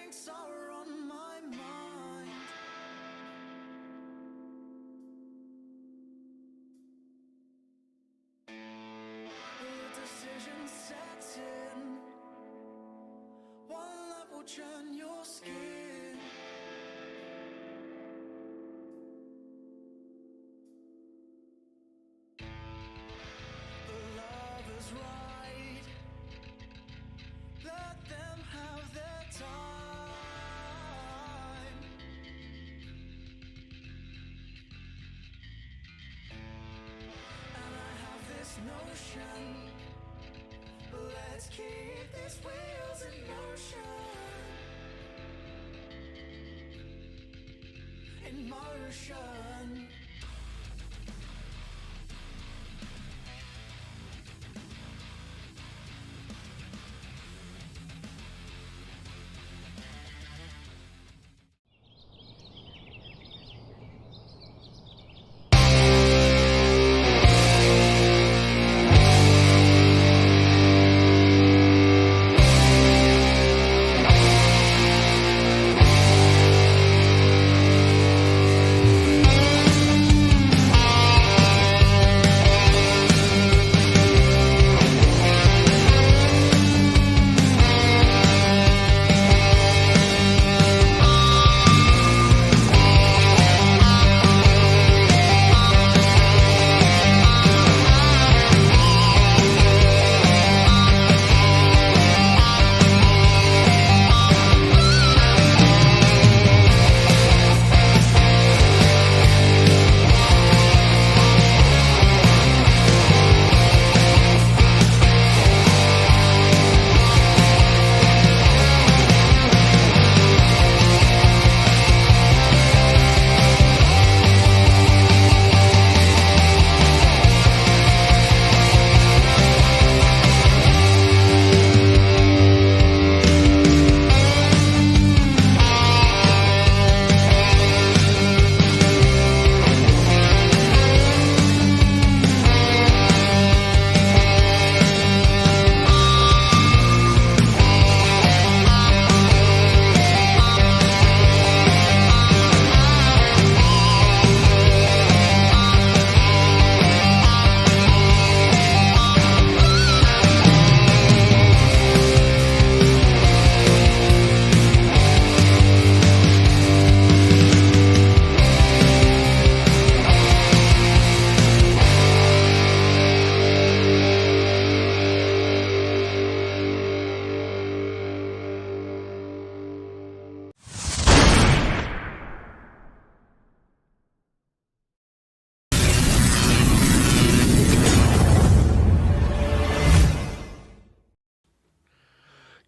drinks are on my mind. The decision sets in. One that will churn your skin. The love is right. Let them have their time. And I have this notion. Let's keep these wheels in motion. In motion.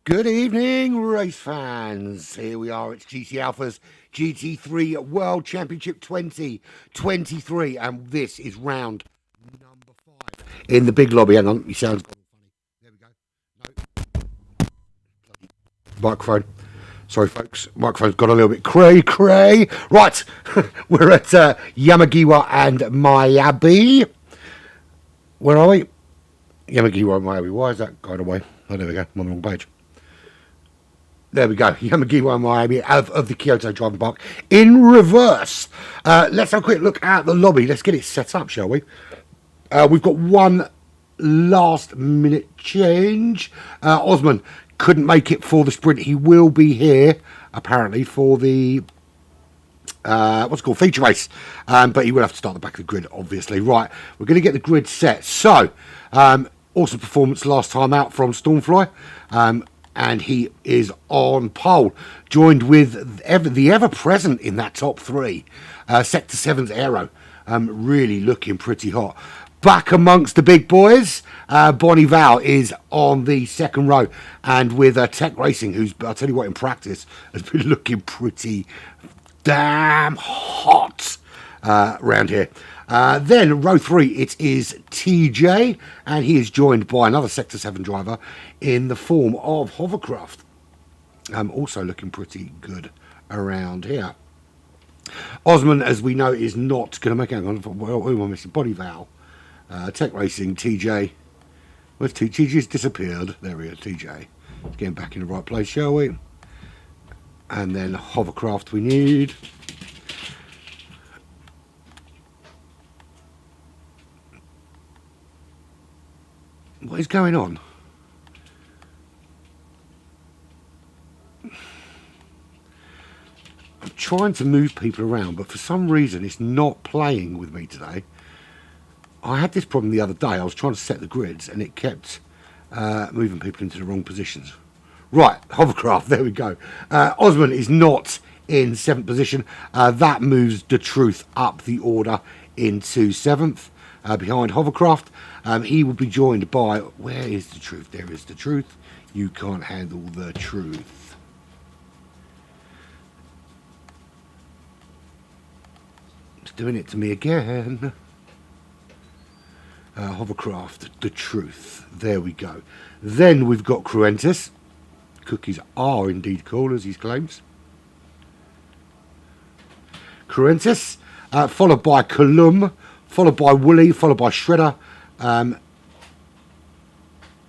Good evening, race fans. Here we are. It's GT Alpha's GT3 World Championship 2023, and this is round number 5 in the big lobby. Hang on, your sound's gone funny. There we go. No. Bloody microphone. Sorry, folks. Microphone's got a little bit cray. Right, we're at Yamagiwa and Miyabi. Where are we? Yamagiwa and Miyabi. Why is that going away? Oh, there we go. I'm on the wrong page. There we go, Yamagiwa and Miami of the Kyoto driving park in reverse. Let's have a quick look at the lobby. Let's get it set up, shall we? We've got one last minute change. Osman couldn't make it for the sprint. He will be here, apparently, for the what's it called, feature race. But he will have to start the back of the grid, obviously. Right, we're going to get the grid set. So, awesome performance last time out from Stormfly. And he is on pole, joined with the ever-present in that top 3, Sector 7's Aero, really looking pretty hot. Back amongst the big boys, Bonnie Val is on the second row, and with Tech Racing, who's, I'll tell you what, in practice, has been looking pretty damn hot around here. Then row 3, it is TJ, and he is joined by another Sector 7 driver in the form of Hovercraft. Also looking pretty good around here. Osman, as we know, is not going to make it. Hang on, who am I missing? Body Val, Tech Racing, TJ. Where's TJ? TJ's disappeared. There we are, TJ. Let's get him back in the right place, shall we? And then hovercraft we need. What is going on? I'm trying to move people around, but for some reason it's not playing with me today. I had this problem the other day. I was trying to set the grids and it kept moving people into the wrong positions. Right, hovercraft, there we go. Osman is not in 7th position. That moves the truth up the order into 7th behind hovercraft. He will be joined by, where is the truth? There is the truth. You can't handle the truth. It's doing it to me again. Hovercraft, the truth. There we go. Then we've got Cruentus. Cookies are indeed cool, as he claims. Cruentus, followed by Colum, followed by Wooly, followed by Shredder.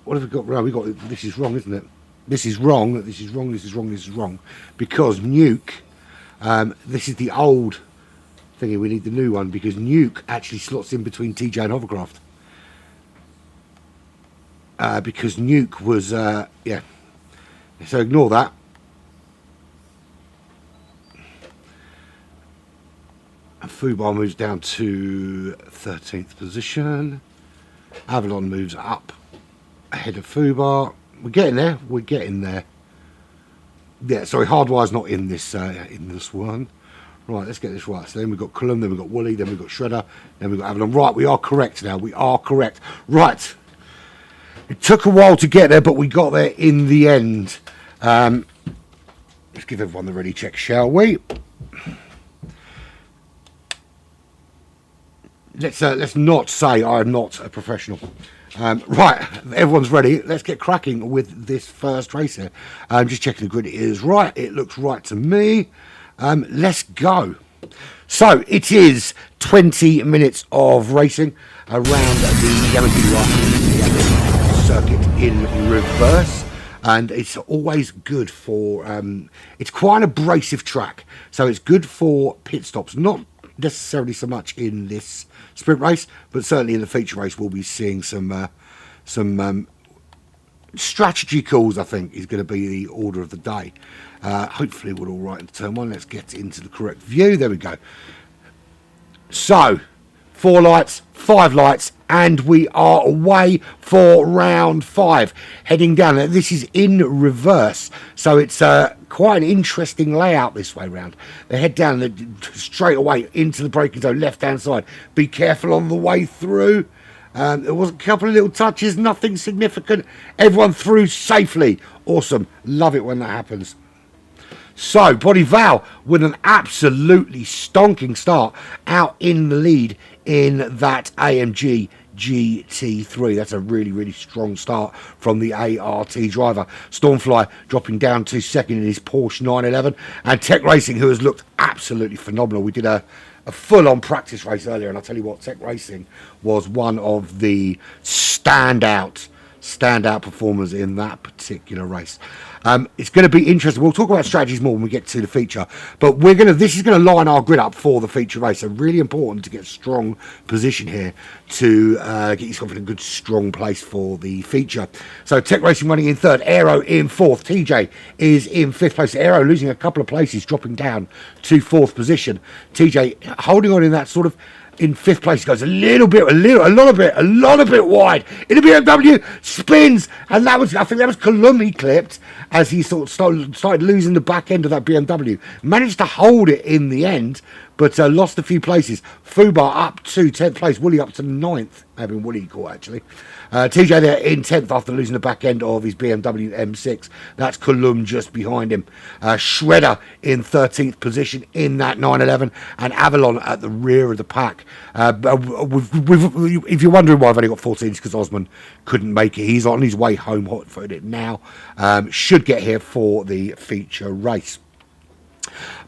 What have we got? Well, we got. This is wrong, isn't it? This is wrong. This is wrong. This is wrong. This is wrong. Because Nuke. This is the old thingy. We need the new one because Nuke actually slots in between TJ and Hovercraft. Because Nuke was yeah. So ignore that. And Fubar moves down to 13th position. Avalon moves up ahead of Fubar. We're getting there. We're getting there. Yeah, sorry, Hardwire's not in this one. Right, let's get this right. So then we've got Cullum, then we've got Wooly, then we've got Shredder, then we've got Avalon. Right, we are correct now. We are correct. Right. It took a while to get there, but we got there in the end. Let's give everyone the ready check, shall we? Let's not say I'm not a professional. Right, everyone's ready. Let's get cracking with this first race here. Just checking the grid. It is right. It looks right to me. Let's go. So it is 20 minutes of racing around the Yamagiri circuit in reverse. And it's always good for, it's quite an abrasive track. So it's good for pit stops. Not necessarily so much in this sprint race, but certainly in the feature race we'll be seeing some strategy calls. I think is going to be the order of the day. Hopefully we're all right into turn one. Let's get into the correct view. There we go. So 4 lights, 5 lights, and we are away for round 5. Heading down. Now, this is in reverse, so it's quite an interesting layout this way round. They head down straight away into the braking zone, left-hand side. Be careful on the way through. There was a couple of little touches, nothing significant. Everyone through safely. Awesome. Love it when that happens. So, Body Val with an absolutely stonking start out in the lead in that AMG GT3. That's a really, really strong start from the ART driver. Stormfly dropping down to second in his Porsche 911. And Tech Racing, who has looked absolutely phenomenal. We did a full-on practice race earlier, and I'll tell you what, Tech Racing was one of the standout performers in that particular race. It's going to be interesting. We'll talk about strategies more when we get to the feature, but this is going to line our grid up for the feature race. So really important to get a strong position here to get yourself in a good strong place for the feature. So Tech Racing running in third, Aero in fourth, TJ is in fifth place. Aero losing a couple of places, dropping down to fourth position. TJ holding on in that sort of in fifth place, goes a lot of bit wide. In the BMW, spins, and I think that was Colum he clipped as he sort of started losing the back end of that BMW. Managed to hold it in the end, but lost a few places. Fubar up to 10th place, Wooly up to 9th. Having Wooly caught actually. TJ there in 10th after losing the back end of his BMW M6. That's Colum just behind him. Shredder in 13th position in that 911, and Avalon at the rear of the pack. If you're wondering why I've only got 14, it's because Osman couldn't make it. He's on his way home hot-footed now. Should get here for the feature race.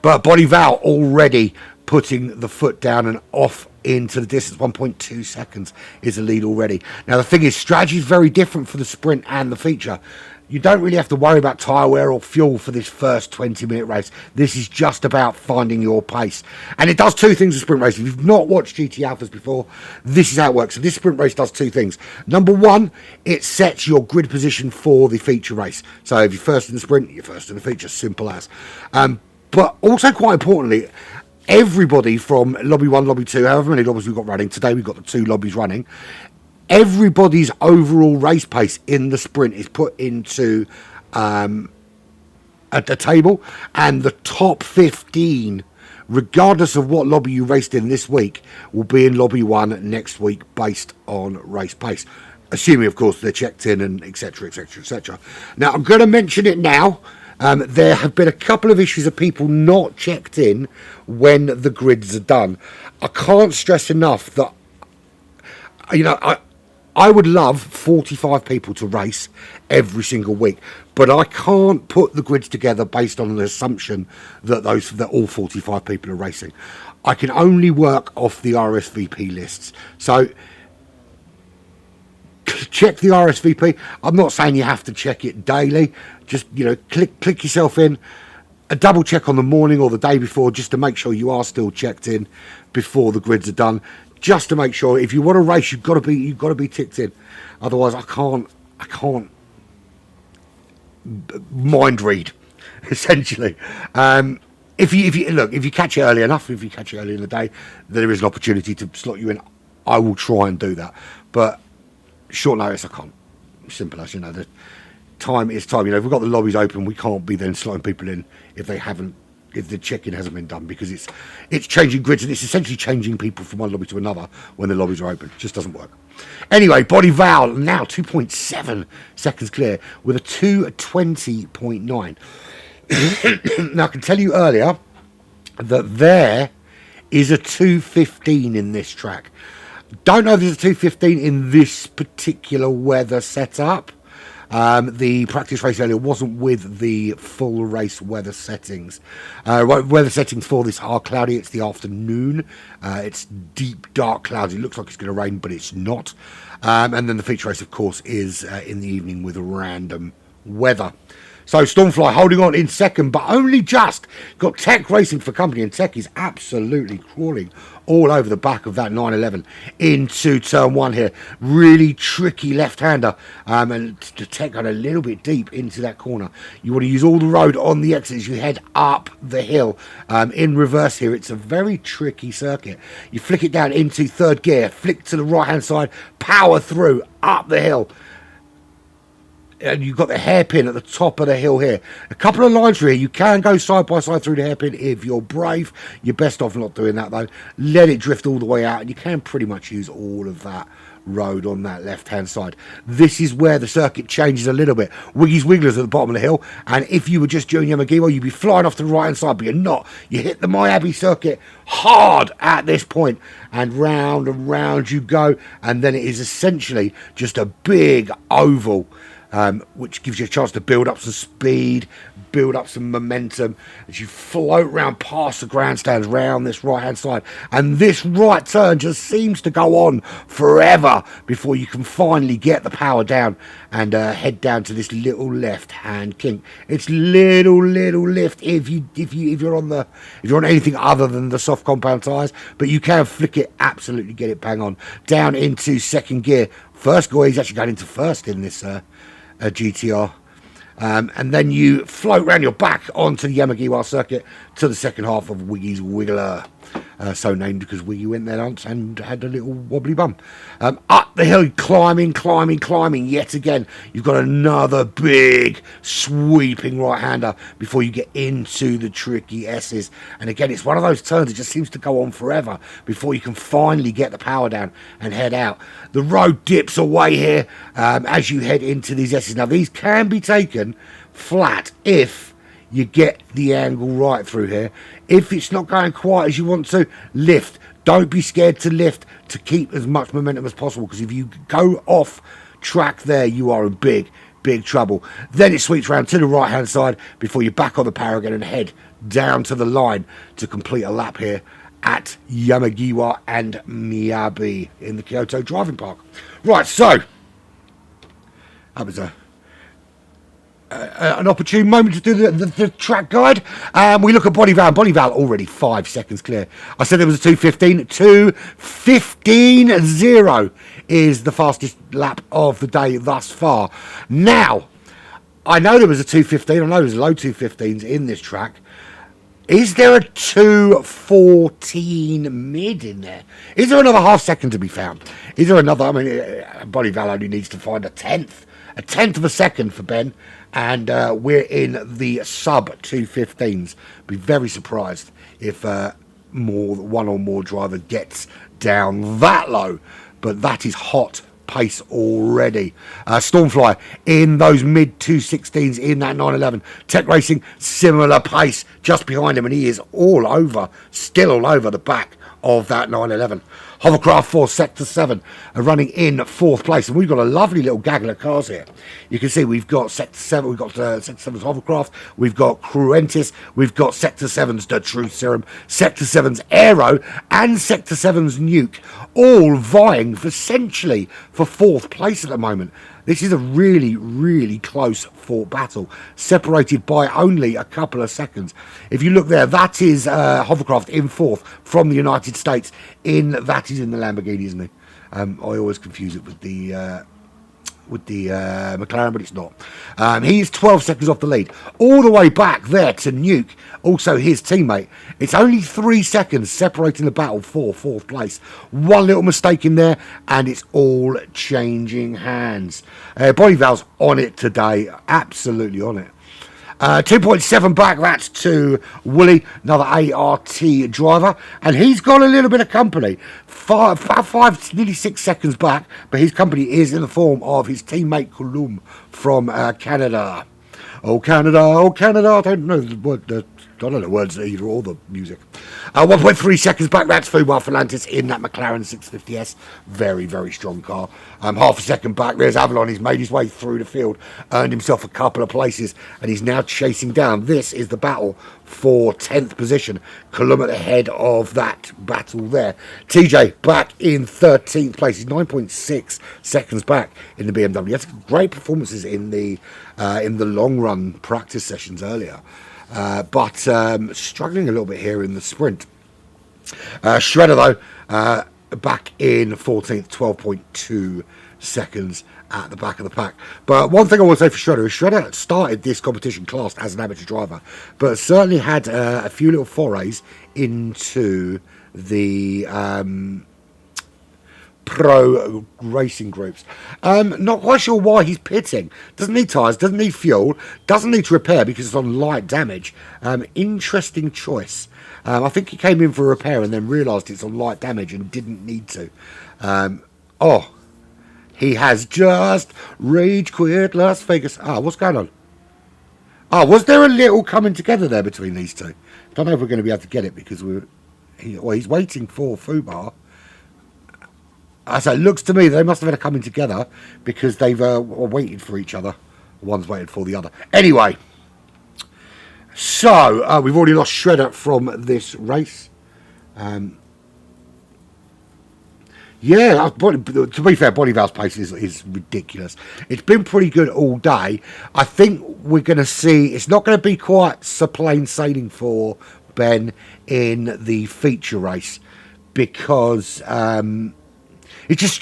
But Body Val already putting the foot down and off into the distance. 1.2 seconds is the lead already. Now the thing is, strategy is very different for the sprint and the feature. you don't really have to worry about tyre wear or fuel for this first 20-minute race. This is just about finding your pace. And it does two things in sprint race. If you've not watched GT Alphas before, this is how it works. So this sprint race does two things. Number one, it sets your grid position for the feature race. So if you're first in the sprint, you're first in the feature, simple as. But also, quite importantly, everybody from lobby 1, lobby 2, however many lobbies we've got running, today we've got the 2 lobbies running, everybody's overall race pace in the sprint is put into a table, and the top 15, regardless of what lobby you raced in this week, will be in lobby 1 next week based on race pace, assuming of course they're checked in and etc, etc, etc. Now I'm going to mention it now. There have been a couple of issues of people not checked in when the grids are done. I can't stress enough that, you know, I would love 45 people to race every single week, but I can't put the grids together based on the assumption that all 45 people are racing. I can only work off the RSVP lists. So check the RSVP. I'm not saying you have to check it daily. Just, you know, click yourself in. A double check on the morning or the day before, just to make sure you are still checked in before the grids are done. Just to make sure, if you want to race, you've got to be ticked in. Otherwise, I can't mind read, essentially. If you catch it early enough, if you catch it early in the day, there is an opportunity to slot you in. I will try and do that, but short notice I can't. Simple as, you know, the time is time. You know, if we've got the lobbies open, we can't be then slotting people in if the check-in hasn't been done, because it's changing grids, and it's essentially changing people from one lobby to another when the lobbies are open. It just doesn't work. Anyway, Body Val now 2.7 seconds clear with a 2:20.9. Now I can tell you earlier that there is a 2:15 in this track. Don't know if there's a 2:15 in this particular weather setup. The practice race earlier wasn't with the full race weather settings. Weather settings for this are cloudy. It's the afternoon. It's deep, dark clouds. It looks like it's going to rain, but it's not. And then the feature race, of course, is in the evening with random weather. So Stormfly holding on in second, but only just. Got Tech racing for company, and Tech is absolutely crawling all over the back of that 911 into turn 1 here. Really tricky left-hander, and the Tech got a little bit deep into that corner. You want to use all the road on the exit as you head up the hill. In reverse here, it's a very tricky circuit. You flick it down into third gear, flick to the right-hand side, power through, up the hill. And you've got the hairpin at the top of the hill here. A couple of lines through here. You can go side by side through the hairpin if you're brave. You're best off not doing that, though. Let it drift all the way out, and you can pretty much use all of that road on that left-hand side. This is where the circuit changes a little bit. Wiggy's Wigglers at the bottom of the hill, and if you were just doing Yamagiwa, you'd be flying off to the right-hand side, but you're not. You hit the Miyabi circuit hard at this point, and round you go, and then it is essentially just a big oval, which gives you a chance to build up some speed, build up some momentum as you float round past the grandstands round this right hand side. And this right turn just seems to go on forever before you can finally get the power down and head down to this little left hand kink. It's little lift if you're on anything other than the soft compound tyres, but you can flick it, absolutely get it bang on down into second gear. First gear, he's actually going into first in this GTR, and then you float round your back onto the Yamagiwa circuit to the second half of Wiggy's Wiggler, so named because Wiggy went there once and had a little wobbly bum. Up the hill, climbing yet again. You've got another big sweeping right-hander before you get into the tricky S's, and again it's one of those turns that just seems to go on forever before you can finally get the power down and head out. The road dips away here as you head into these S's. Now these can be taken flat if you get the angle right through here. If it's not going quite as you want to, lift. Don't be scared to lift to keep as much momentum as possible, because if you go off track there, you are in big trouble. Then it sweeps round to the right hand side before you back on the power again and head down to the line to complete a lap here at Yamagiwa and Miyabi in the Kyoto driving park. Right, so that was a an opportune moment to do the track guide. We look at Bolivar. Bolivar already 5 seconds clear. I said there was a 2:15. 2:15.0 is the fastest lap of the day thus far. Now, I know there was a 2:15. I know there's low 2:15s in this track. Is there a 2:14 mid in there? Is there another half second to be found? Is there another? I mean, Bolivar only needs to find a tenth of a second for Ben, and we're in the sub 2:15s. Be very surprised if one or more driver gets down that low, but that is hot pace already. Stormfly in those mid 2:16s in that 911. Tech Racing, similar pace just behind him, and he is still all over the back of that 911. Hovercraft for Sector 7 are running in 4th place, and we've got a lovely little gaggle of cars here. You can see we've got Sector 7, we've got Sector 7's Hovercraft, we've got Cruentis, we've got Sector 7's The Truth Serum, Sector 7's Aero, and Sector 7's Nuke, all vying essentially for 4th place at the moment. This is a really, really close fought battle, separated by only a couple of seconds. If you look there, that is Hovercraft in 4th from the United States. That is in the Lamborghini, isn't he? I always confuse it with the McLaren, but it's not. He is 12 seconds off the lead. All the way back there to Nuke, also his teammate. It's only 3 seconds separating the battle for 4th place. One little mistake in there, and it's all changing hands. Bolivar's on it today. Absolutely on it. 2.7 back, that's to Wooly, another ART driver, and he's got a little bit of company. Nearly 6 seconds back, but his company is in the form of his teammate Coulomb from Canada. Oh Canada, I don't know the word. I don't know the words either or the music. 1.3 seconds back, that's Fumar Ferlantis in that McLaren 650S. Very, very strong car. Half a second back, there's Avalon. He's made his way through the field, earned himself a couple of places, and he's now chasing down. This is the battle for 10th position. Column at the head of that battle there. TJ back in 13th place. He's 9.6 seconds back in the BMW. He had great performances in the long run practice sessions earlier. But struggling a little bit here in the sprint. Shredder, though, back in 14th, 12.2 seconds at the back of the pack. But one thing I want to say for Shredder is Shredder started this competition classed as an amateur driver, but certainly had a few little forays into the pro racing groups. Not quite sure why he's pitting. Doesn't need tyres, doesn't need fuel, doesn't need to repair because it's on light damage. Interesting choice. I think he came in for a repair and then realised it's on light damage and didn't need to. He has just rage quit Las Vegas. What's going on? Was there a little coming together there between these two? Don't know if we're going to be able to get it because he's waiting for Fubar. So it looks to me they must have had a coming together because they've waited for each other. One's waited for the other. Anyway, so we've already lost Shredder from this race. To be fair, Bolivar's pace is ridiculous. It's been pretty good all day. I think we're going to see, it's not going to be quite so plain sailing for Ben in the feature race because it's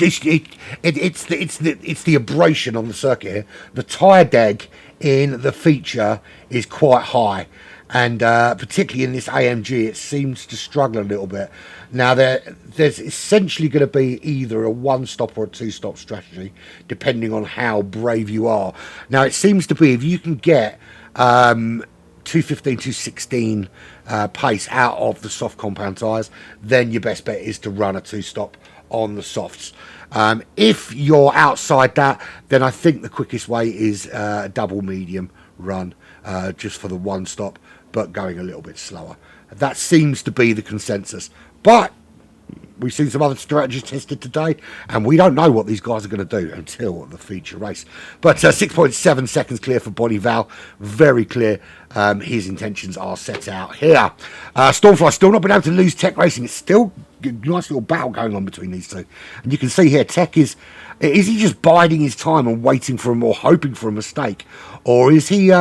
the abrasion on the circuit here. The tyre deg in the feature is quite high, and particularly in this AMG, it seems to struggle a little bit. Now there's essentially going to be either a 1-stop or a 2-stop strategy, depending on how brave you are. Now it seems to be if you can get 215, 216 pace out of the soft compound tyres, then your best bet is to run a 2-stop on the softs. If you're outside that, then I think the quickest way is a double medium run, just for the 1-stop, but going a little bit slower. That seems to be the consensus. But We've seen some other strategies tested today, and we don't know what these guys are going to do until the feature race. But 6.7 seconds clear for Bonival. Very clear. His intentions are set out here. Stormfly still not been able to lose Tech Racing. It's still a nice little battle going on between these two. And you can see here, Tech is he just biding his time and waiting for him or hoping for a mistake? Or is he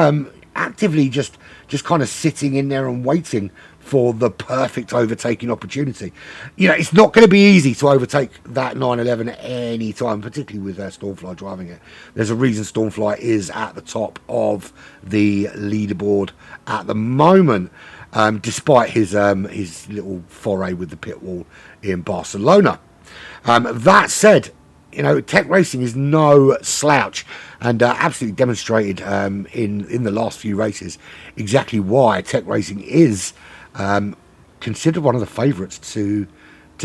actively just kind of sitting in there and waiting for the perfect overtaking opportunity? You know, it's not going to be easy to overtake that 911 at any time, particularly with Stormfly driving it. There's a reason Stormfly is at the top of the leaderboard at the moment, despite his little foray with the pit wall in Barcelona. That said, you know, Tech Racing is no slouch, and absolutely demonstrated in the last few races exactly why Tech Racing is considered one of the favourites to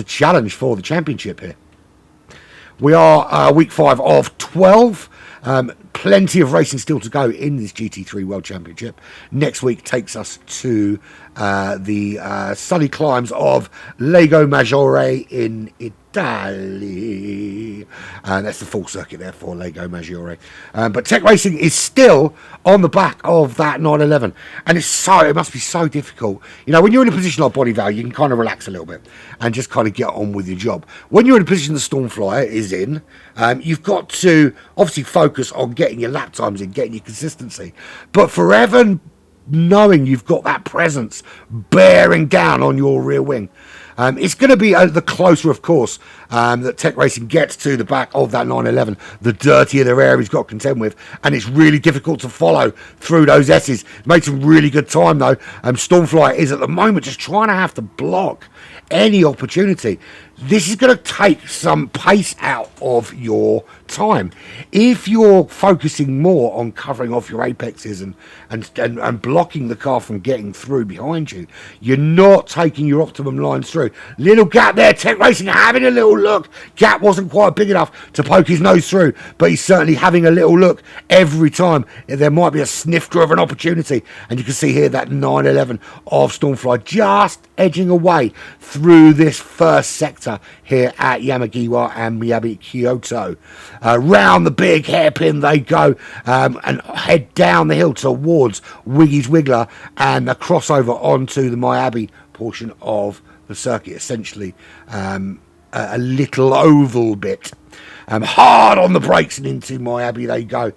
challenge for the championship here. We are week 5 of 12. Plenty of racing still to go in this GT3 World Championship. Next week takes us to the sunny climes of Lago Maggiore in Italy. That's the full circuit there for Lago Maggiore. But Tech Racing is still on the back of that 911. And it must be so difficult. You know, when you're in a position like Bonival, you can kind of relax a little bit and just kind of get on with your job. When you're in a position the Stormflyer is in, you've got to obviously focus on getting your lap times in, getting your consistency. But forever knowing you've got that presence bearing down on your rear wing, it's going to be the closer, of course, that Tech Racing gets to the back of that 911, the dirtier their air he's got to contend with, and it's really difficult to follow through those S's. Made some really good time, though. Stormfly is at the moment just trying to have to block any opportunity. This is going to take some pace out of your time. If you're focusing more on covering off your apexes and blocking the car from getting through behind you, you're not taking your optimum lines through. Little gap there, Tech Racing having a little look. Gap wasn't quite big enough to poke his nose through, but he's certainly having a little look every time there might be a snifter of an opportunity. And you can see here that 911 of Stormfly just edging away through this first sector here at Yamagiwa and Miyabi Kyoto. Round the big hairpin they go, and head down the hill towards Wiggy's Wiggler and a crossover onto the Miyabi portion of the circuit, essentially a little oval bit. Hard on the brakes and into Miyabi they go.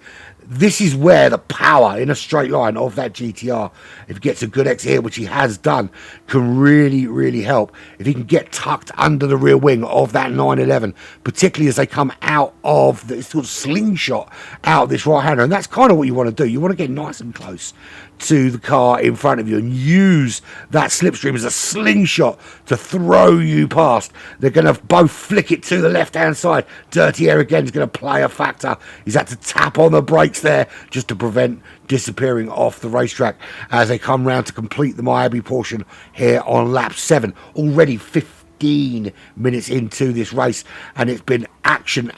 This is where the power in a straight line of that GTR, if he gets a good exit here, which he has done, can really, really help. If he can get tucked under the rear wing of that 911, particularly as they come out of the sort of slingshot out of this right-hander. And that's kind of what you want to do. You want to get nice and close to the car in front of you and use that slipstream as a slingshot to throw you past. They're going to both flick it to the left-hand side. Dirty air again is going to play a factor. He's had to tap on the brakes there just to prevent disappearing off the racetrack as they come round to complete the Miyabi portion here on lap 7. Already 15 minutes into this race, and it's been action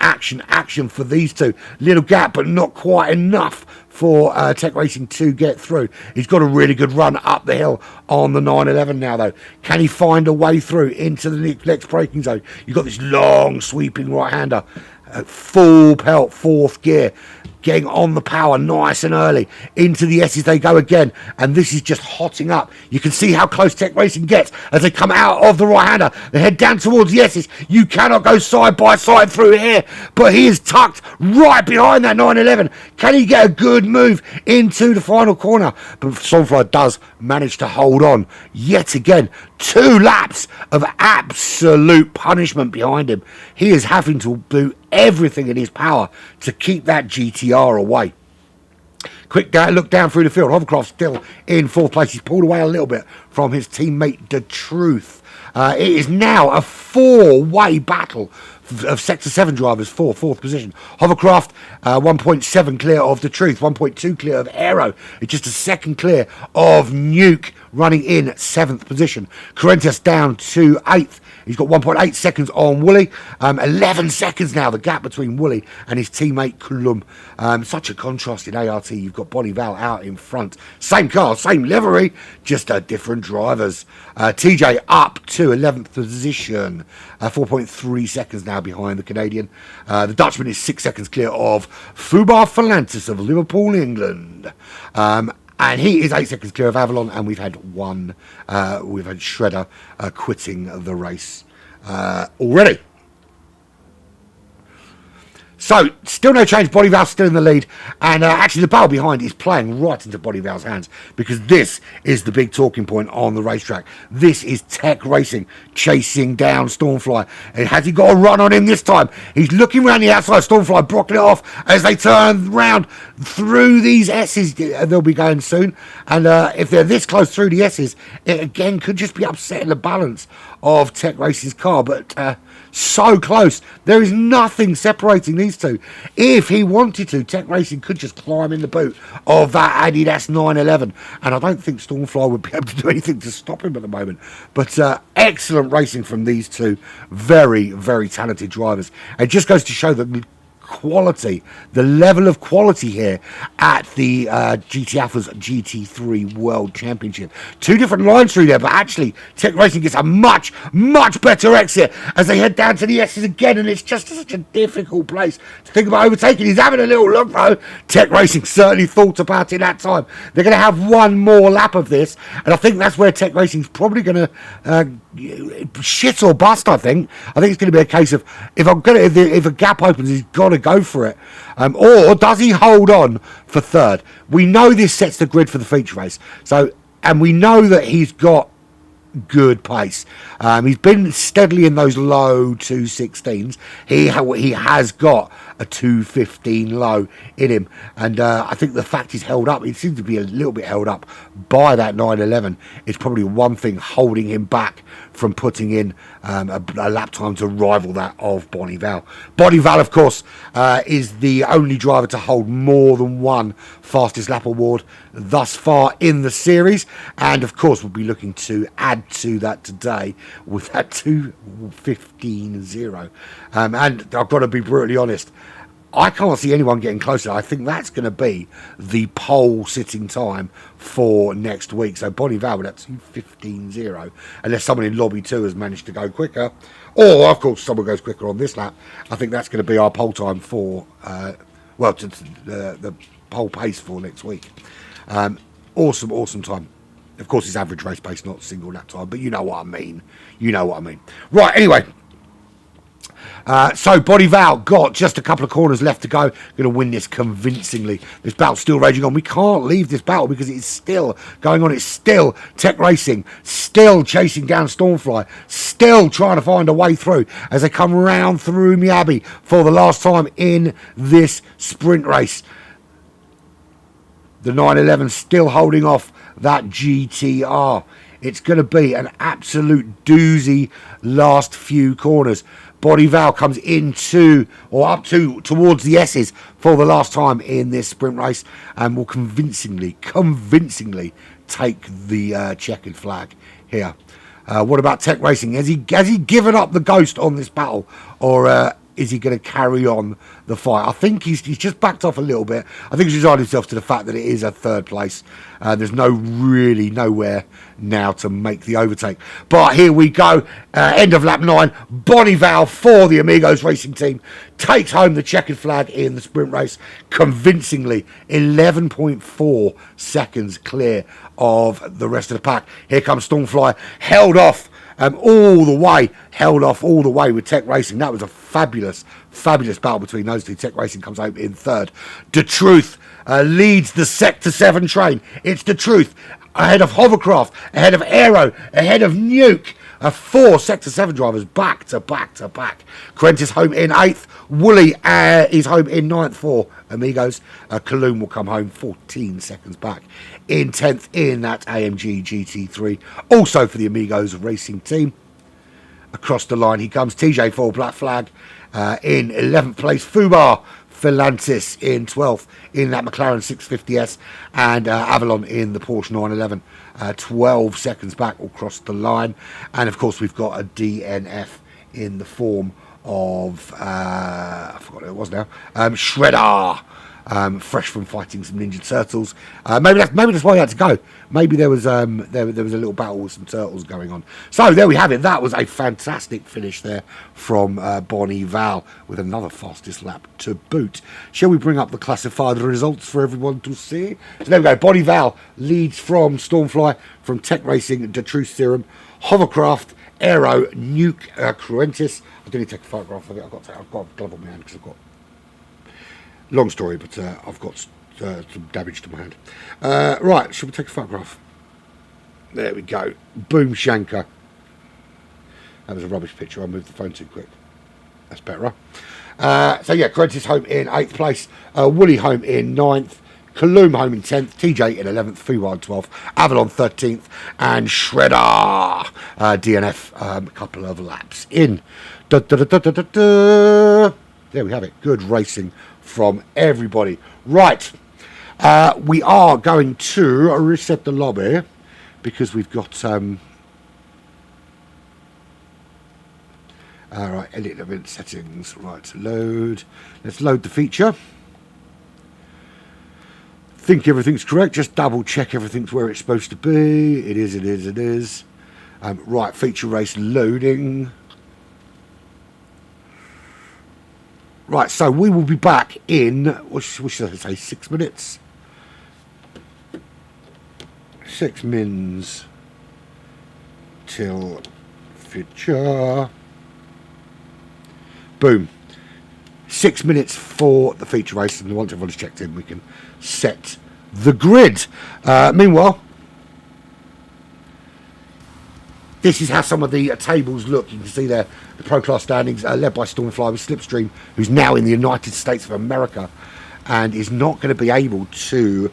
for these two. Little gap, but not quite enough for Tech Racing to get through. He's got a really good run up the hill on the 911 now, though. Can he find a way through into the next braking zone? You've got this long sweeping right-hander, full pelt, 4th gear, getting on the power nice and early. Into the S's they go again, and this is just hotting up. You can see how close Tech Racing gets as they come out of the right-hander. They head down towards the S's. You cannot go side by side through here, but he is tucked right behind that 911. Can he get a good move into the final corner? But Stormfly does manage to hold on yet again. 2 laps of absolute punishment behind him. He is having to do everything in his power to keep that GTR away. Quick look down through the field. Hovercraft still in 4th place. He's pulled away a little bit from his teammate, The Truth. It is now a 4-way battle of Sector 7 drivers for 4th position. Hovercraft 1.7 clear of The Truth, 1.2 clear of Aero. It's just a second clear of Nuke running in 7th position. Correntis down to 8th. He's got 1.8 seconds on Woolley. 11 seconds now, the gap between Woolley and his teammate Kulum. Such a contrast in ART. You've got Bonnie Val out in front. Same car, same livery, just different drivers. TJ up to 11th position. 4.3 seconds now behind the Canadian. The Dutchman is 6 seconds clear of Fubar Falantis of Liverpool, England. And he is 8 seconds clear of Avalon, and we've had Shredder quitting the race already. So, still no change. Bonnie Val still in the lead. And actually, the battle behind is playing right into Bonnie Val's hands, because this is the big talking point on the racetrack. This is Tech Racing chasing down Stormfly. And has he got a run on him this time? He's looking around the outside. Stormfly blocking it off as they turn round through these S's. They'll be going soon. And if they're this close through the S's, it again could just be upsetting the balance of Tech Racing's car. But so close. There is nothing separating these two. If he wanted to, Tech Racing could just climb in the boot of that Adidas 911, and I don't think Stormfly would be able to do anything to stop him at the moment. But excellent racing from these two very, very talented drivers. It just goes to show that quality, the level of quality here at the GT Alpha's GT3 World Championship. Two different lines through there, but actually Tech Racing gets a much, much better exit as they head down to the S's again, and it's just such a difficult place to think about overtaking. He's having a little look though. Tech Racing certainly thought about it that time. They're going to have one more lap of this, and I think that's where Tech Racing's probably going to shit or bust. I think it's going to be a case of if a gap opens, he's got to go for it, or does he hold on for third? We know this sets the grid for the feature race, and we know that he's got good pace. He's been steadily in those low 216s. He has got a 215 low in him, and I think the fact he's held up, he seems to be a little bit held up by that 911. It's probably one thing holding him back from putting in a lap time to rival that of Bonnie Val. Bonnie Val, of course, is the only driver to hold more than one fastest lap award thus far in the series, and of course we'll be looking to add to that today with that 2:15.0. And I've got to be brutally honest, I can't see anyone getting closer. I think that's going to be the pole sitting time for next week. So Bonnie Val with that 2:15.0, unless someone in Lobby 2 has managed to go quicker, or of course someone goes quicker on this lap. I think that's going to be our pole time for the pole pace for next week. Awesome time. Of course, it's average race pace, not single lap time, but you know what I mean. Right, anyway. So Bonnie Val got just a couple of corners left to go. Going to win this convincingly. This battle's still raging on. We can't leave this battle because it's still going on. It's still Tech Racing, still chasing down Stormfly, still trying to find a way through as they come round through Miyabi for the last time in this sprint race. The 911 still holding off that GTR. It's going to be an absolute doozy last few corners. Bonnie Val comes into or up to towards the S's for the last time in this sprint race, and will convincingly take the checkered flag here. What about Tech Racing? Has he given up the ghost on this battle, or is he going to carry on the fight? I think he's just backed off a little bit. I think he's resigned himself to the fact that it is a third place. There's nowhere now to make the overtake. But here we go. End of lap 9. Bonnie Val for the Amigos Racing Team takes home the checkered flag in the sprint race convincingly. 11.4 seconds clear of the rest of the pack. Here comes Stormfly, held off all the way with Tech Racing. That was a fabulous battle between those two. Tech Racing comes home in third. The Truth leads the Sector 7 train. It's The Truth ahead of Hovercraft, ahead of Aero, ahead of Nuke. 4 Sector 7 drivers back to back. Quent is home in 8th. Woolley is home in 9th for Amigos. Kaloum will come home 14 seconds back in 10th in that AMG GT3. Also for the Amigos Racing Team. Across the line he comes. TJ for Black Flag in 11th place. Fubar Volantis in 12th in that McLaren 650S, and Avalon in the Porsche 911. 12 seconds back across the line. And of course, we've got a DNF in the form of, I forgot who it was now, Shredder. Fresh from fighting some Ninja Turtles. Maybe that's why he had to go. Maybe there was there was a little battle with some turtles going on. So there we have it. That was a fantastic finish there from Bonnie Val with another fastest lap to boot. Shall we bring up the classified results for everyone to see? So there we go. Bonnie Val leads from Stormfly, from Tech Racing to Truth Serum, Hovercraft, Aero, Nuke, Cruentis. I do need to take a photograph of it. I've got a glove on my hand because I've got. Long story, but I've got some damage to my hand. Right, should we take a photograph? There we go. Boom Shanker. That was a rubbish picture. I moved the phone too quick. That's better. So yeah, Crentis home in 8th place. Wooly home in 9th. Kaloom home in 10th. TJ in 11th. Freeride 12th. Avalon 13th. And Shredder DNF a couple of laps in. There we have it. Good racing from everybody. Right, we are going to reset the lobby because we've got all right, edit event settings. Right, load. Let's load the feature. Think everything's correct. Just double check everything's where it's supposed to be. It is. Right, feature race loading. Right, so we will be back in, what should I say, 6 minutes? 6 mins till feature. Boom. 6 minutes for the feature race, and once everyone's checked in, we can set the grid. Meanwhile, this is how some of the tables look. You can see there the Pro Class standings led by Stormfly with Slipstream, who's now in the United States of America and is not going to be able to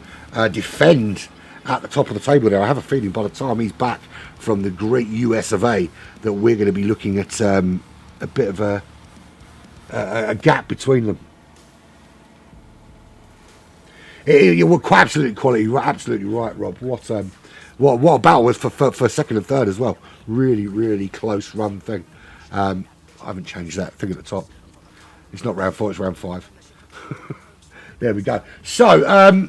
defend at the top of the table there. I have a feeling by the time he's back from the great US of A that we're going to be looking at a bit of a gap between them. It were quite absolutely quality. You're absolutely right, Rob. What a battle was for second and third as well. Really close run thing. I haven't changed that thing at the top. It's not round 4, it's round 5. There we go. So,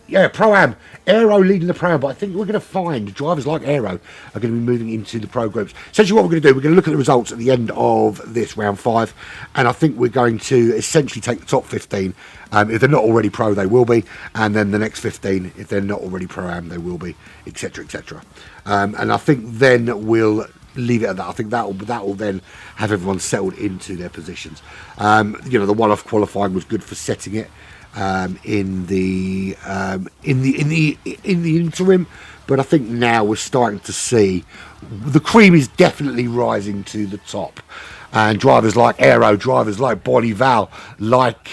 yeah, Pro-Am. Aero leading the Pro-Am, but I think we're going to find drivers like Aero are going to be moving into the Pro groups. Essentially what we're going to do, we're going to look at the results at the end of this round 5, and I think we're going to essentially take the top 15. If they're not already Pro, they will be, and then the next 15, if they're not already Pro-Am, they will be, etc., etc. And I think then we'll leave it at that. I think that will then have everyone settled into their positions. You know, the one-off qualifying was good for setting it in the interim, but I think now we're starting to see the cream is definitely rising to the top, and drivers like Aero, drivers like Bonnie Val, like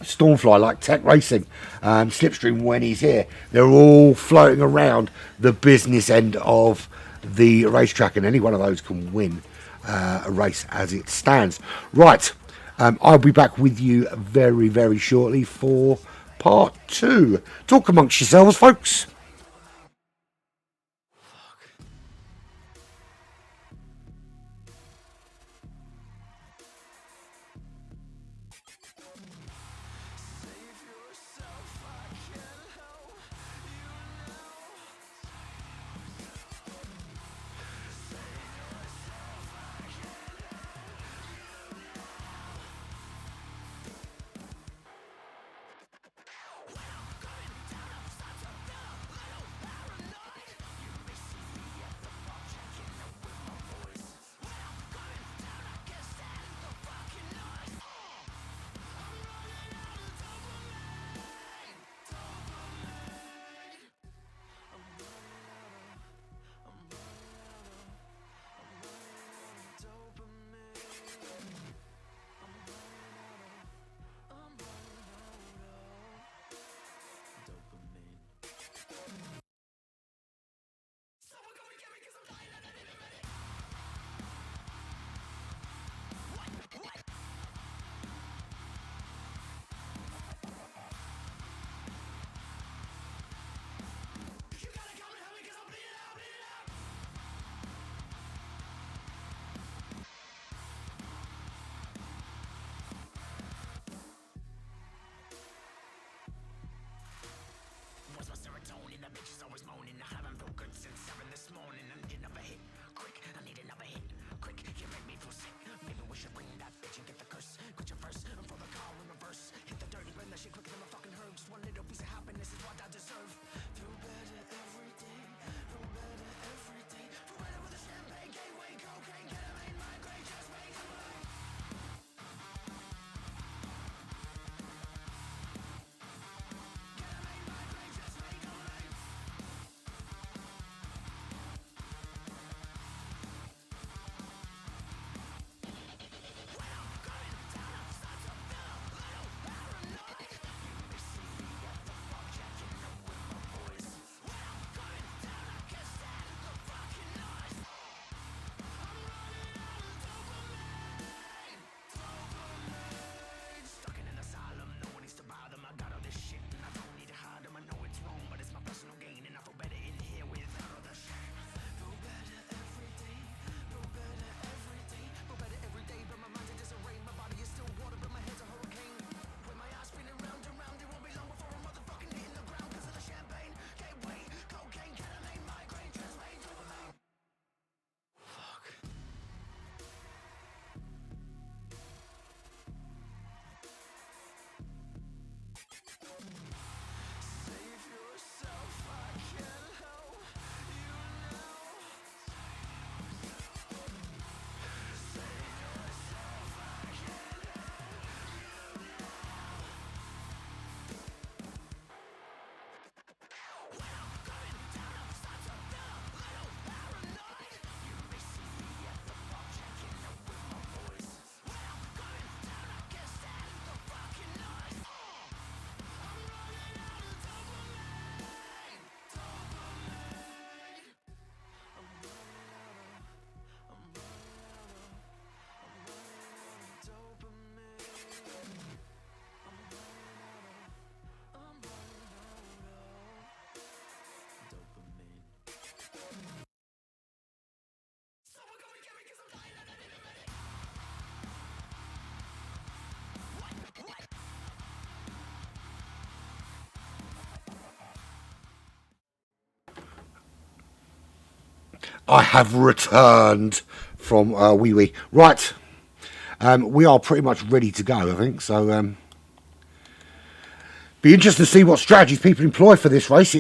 Stormfly, like Tech Racing, Slipstream when he's here, they're all floating around the business end of the racetrack, and any one of those can win a race as it stands. Right, I'll be back with you very shortly for part 2. Talk amongst yourselves, folks. bitches always moaning. I haven't felt good since 7 this morning. I need another hit, quick. I need another hit, quick. You make me feel sick. Maybe we should bring that bitch and get the curse. Quit your verse and throw the car in reverse. Hit the dirty blend that shit quicker than my fucking herb. Just one little piece of happiness is what I deserve. Feel better every day. Feel better every day. Feel better with a champagne, gateway, cocaine, ketamine, migraine, just make it right. Stuck in an asylum, no one needs to bother them. I got all this shit and I don't need to hide them. I know it's wrong, but it's my personal gain, and I feel better in here without all the shame. Feel better every day, feel better every day, feel better every day. But my mind's in disarray, my body is still water, but my head's a hurricane. With my eyes spinning round and round, it won't be long before I'm motherfucking hitting the ground because of the champagne, gateway, cocaine, ketamine, migraine, transmade, dopamine. Fuck. Save yourself, I can't help you now. Save yourself, I can't help you now. When I'm coming down, I'm starting to feel a little paranoid. You may see me at the bar, checking out with my voice. When I'm coming down, I can't stand the fucking noise. I'm running out of dopamine, dopamine. I'm running out of dopamine. I'm running out of dopamine. Someone come and get me 'cause I'm dying and I need a minute. What? I have returned from wee wee. Right, we are pretty much ready to go, I think. So, be interesting to see what strategies people employ for this race.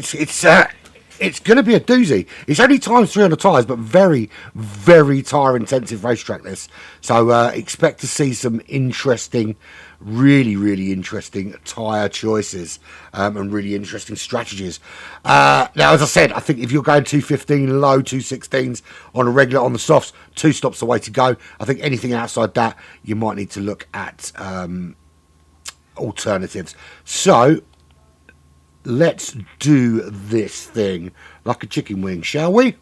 It's going to be a doozy. It's only times 300 tyres, but very, very tyre intensive racetrack this. So expect to see some interesting, really, really interesting tyre choices and really interesting strategies. Now, as I said, I think if you're going 215 low, 216s on a regular on the softs, 2 stops the way to go. I think anything outside that, you might need to look at alternatives. So let's do this thing like a chicken wing, shall we?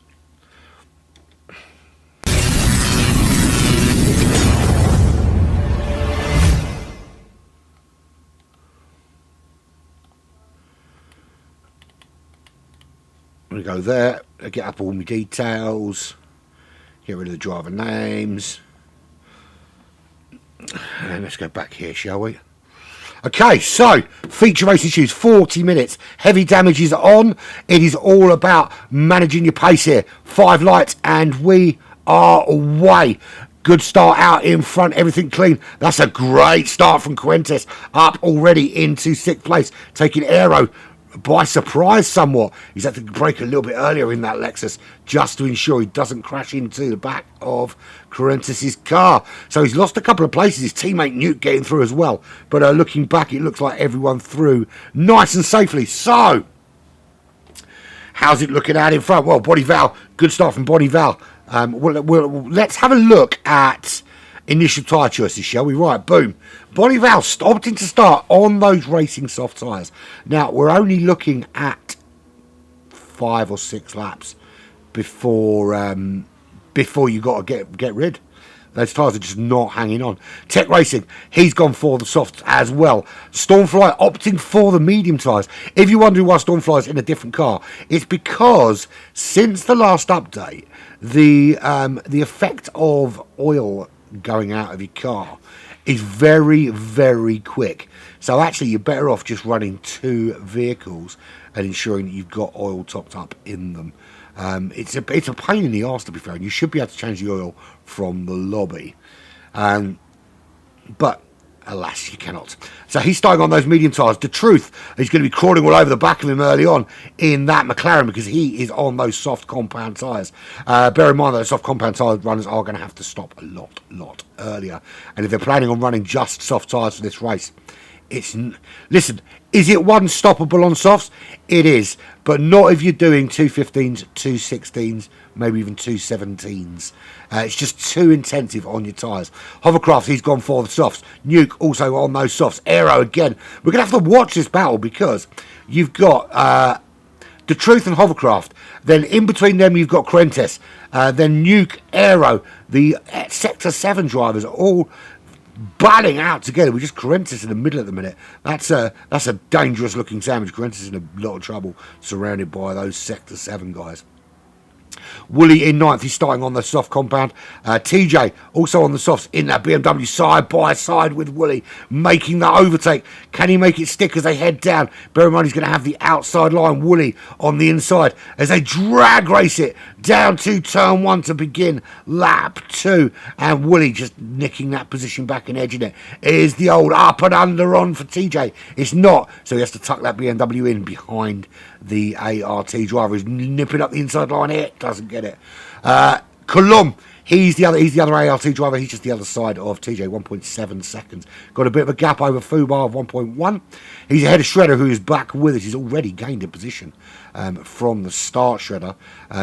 I'm going to go there, get up all my details, get rid of the driver names, and let's go back here, shall we? Okay, so feature race issues, 40 minutes. Heavy damage is on. It is all about managing your pace here. 5 lights, and we are away. Good start out in front, everything clean. That's a great start from Quintus. Up already into 6th place, taking Aero by surprise somewhat. He's had to brake a little bit earlier in that Lexus just to ensure he doesn't crash into the back of Quintus's car. So he's lost a couple of places. His teammate Newt getting through as well. But looking back, it looks like everyone through nice and safely. So how's it looking out in front? Well, Body Val, good start from Body Val. Let's have a look at initial tyre choices, shall we? Right, boom. Body Val opting to start on those racing soft tyres. Now, we're only looking at 5 or 6 laps before you got to get rid. Those tyres are just not hanging on. Tech Racing, he's gone for the softs as well. Stormfly opting for the medium tyres. If you're wondering why Stormfly's in a different car, it's because since the last update, the effect of oil going out of your car is very, very quick. So actually, you're better off just running 2 vehicles and ensuring that you've got oil topped up in them. It's a pain in the arse, to be fair, and you should be able to change the oil from the lobby. But alas, you cannot. So he's starting on those medium tyres. The truth, he's going to be crawling all over the back of him early on in that McLaren because he is on those soft compound tyres. Bear in mind that soft compound tyre runners are going to have to stop a lot earlier. And if they're planning on running just soft tyres for this race, listen, is it one stoppable on softs? It is, but not if you're doing 215s, 216s, maybe even 217s. It's just too intensive on your tyres. Hovercraft, he's gone for the softs. Nuke also on those softs. Aero again. We're going to have to watch this battle because you've got the Truth and Hovercraft. Then in between them you've got Crentes. Then Nuke, Aero, the Sector 7 drivers are all battling out together. We're just Crentes in the middle at the minute. That's a dangerous looking sandwich. Crentes is in a lot of trouble surrounded by those Sector 7 guys. Wooly in 9th, he's starting on the soft compound. TJ also on the softs in that BMW side by side with Wooly, making that overtake. Can he make it stick as they head down? Bear in mind he's going to have the outside line, Wooly on the inside as they drag race it down to turn 1 to begin lap 2. And Wooly just nicking that position back and edging it. Is the old up and under on for TJ? It's not, so he has to tuck that BMW in behind the ART driver. He's nipping up the inside line here. Doesn't get it. Colum, he's the other ART driver. He's just the other side of TJ. 1.7 seconds. Got a bit of a gap over Fubar of 1.1. He's ahead of Shredder, who is back with us. He's already gained a position from the start. Shredder,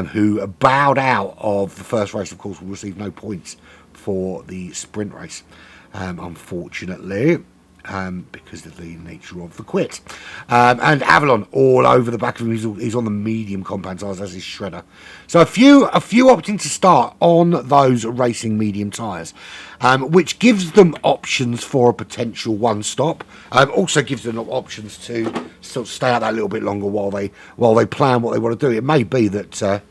who bowed out of the first race, of course, will receive no points for the sprint race, unfortunately. Because of the nature of the quit. And Avalon all over the back of him. He's on the medium compound tyres, as is Shredder. So a few opting to start on those racing medium tyres, which gives them options for a potential one stop. Also gives them options to sort of stay out that little bit longer while they plan what they want to do. It may be that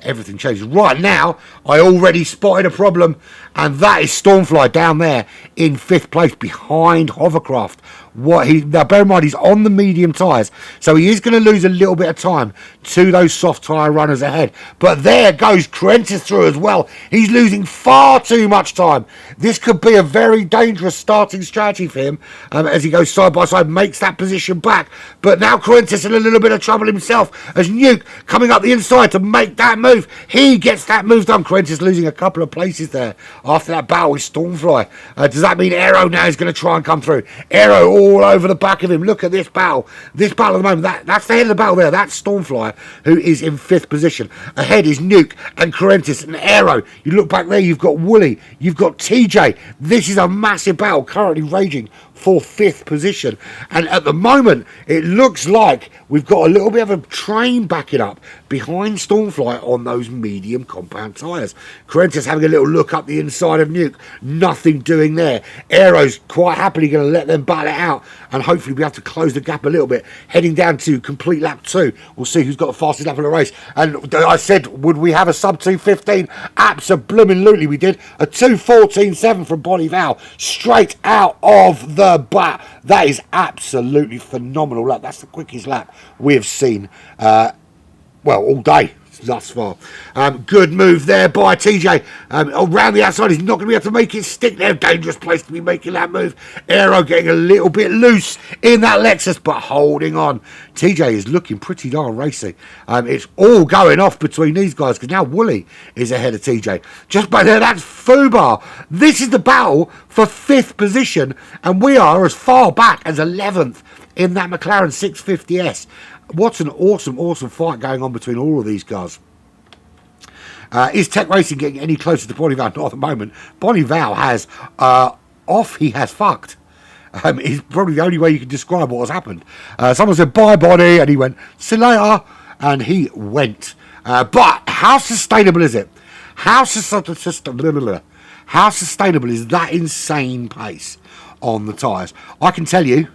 everything changes. Right now, I already spotted a problem, and that is Stormfly down there in 5th place behind Hovercraft. Now, bear in mind, he's on the medium tyres, so he is going to lose a little bit of time to those soft tyre runners ahead. But there goes Crentes through as well. He's losing far too much time. This could be a very dangerous starting strategy for him as he goes side by side, makes that position back. But now Crentes in a little bit of trouble himself as Nuke coming up the inside to make that move. He gets that move done. Crentes losing a couple of places there after that battle with Stormfly. Does that mean Aero now is going to try and come through? Aero all over the back of him. Look at this battle. This battle at the moment. That's the head of the battle there. That's Stormfly, who is in 5th position. Ahead is Nuke and Crentes and Aero. You look back there, you've got Wooly. You've got TJ. This is a massive battle currently raging for 5th position. And at the moment, it looks like we've got a little bit of a train backing up behind Stormfly on those medium compound tyres. Crentes having a little look up the inside of Nuke. Nothing doing there. Aero's quite happily going to let them battle it out and hopefully be able to close the gap a little bit. Heading down to complete lap 2. We'll see who's got the fastest lap of the race. And I said, would we have a sub 2:15? Absolutely we did. A 2:14.7 from Bonnie Val. Straight out of the bat. That is absolutely phenomenal lap. That's the quickest lap we have seen all day thus far. Good move there by TJ. Around the outside, he's not going to be able to make it stick there. Dangerous place to be making that move. Aero getting a little bit loose in that Lexus, but holding on. TJ is looking pretty darn racy. It's all going off between these guys because now Wooly is ahead of TJ. Just by there, that's Fubar. This is the battle for 5th position, and we are as far back as 11th in that McLaren 650S. What an awesome fight going on between all of these guys. Is Tech Racing getting any closer to Bonnie Val? Not at the moment. Bonnie Val has he has fucked. Is probably the only way you can describe what has happened. Someone said, bye, Bonnie, and he went, see you later, and he went. But how sustainable is it? How sustainable is that insane pace on the tyres? I can tell you,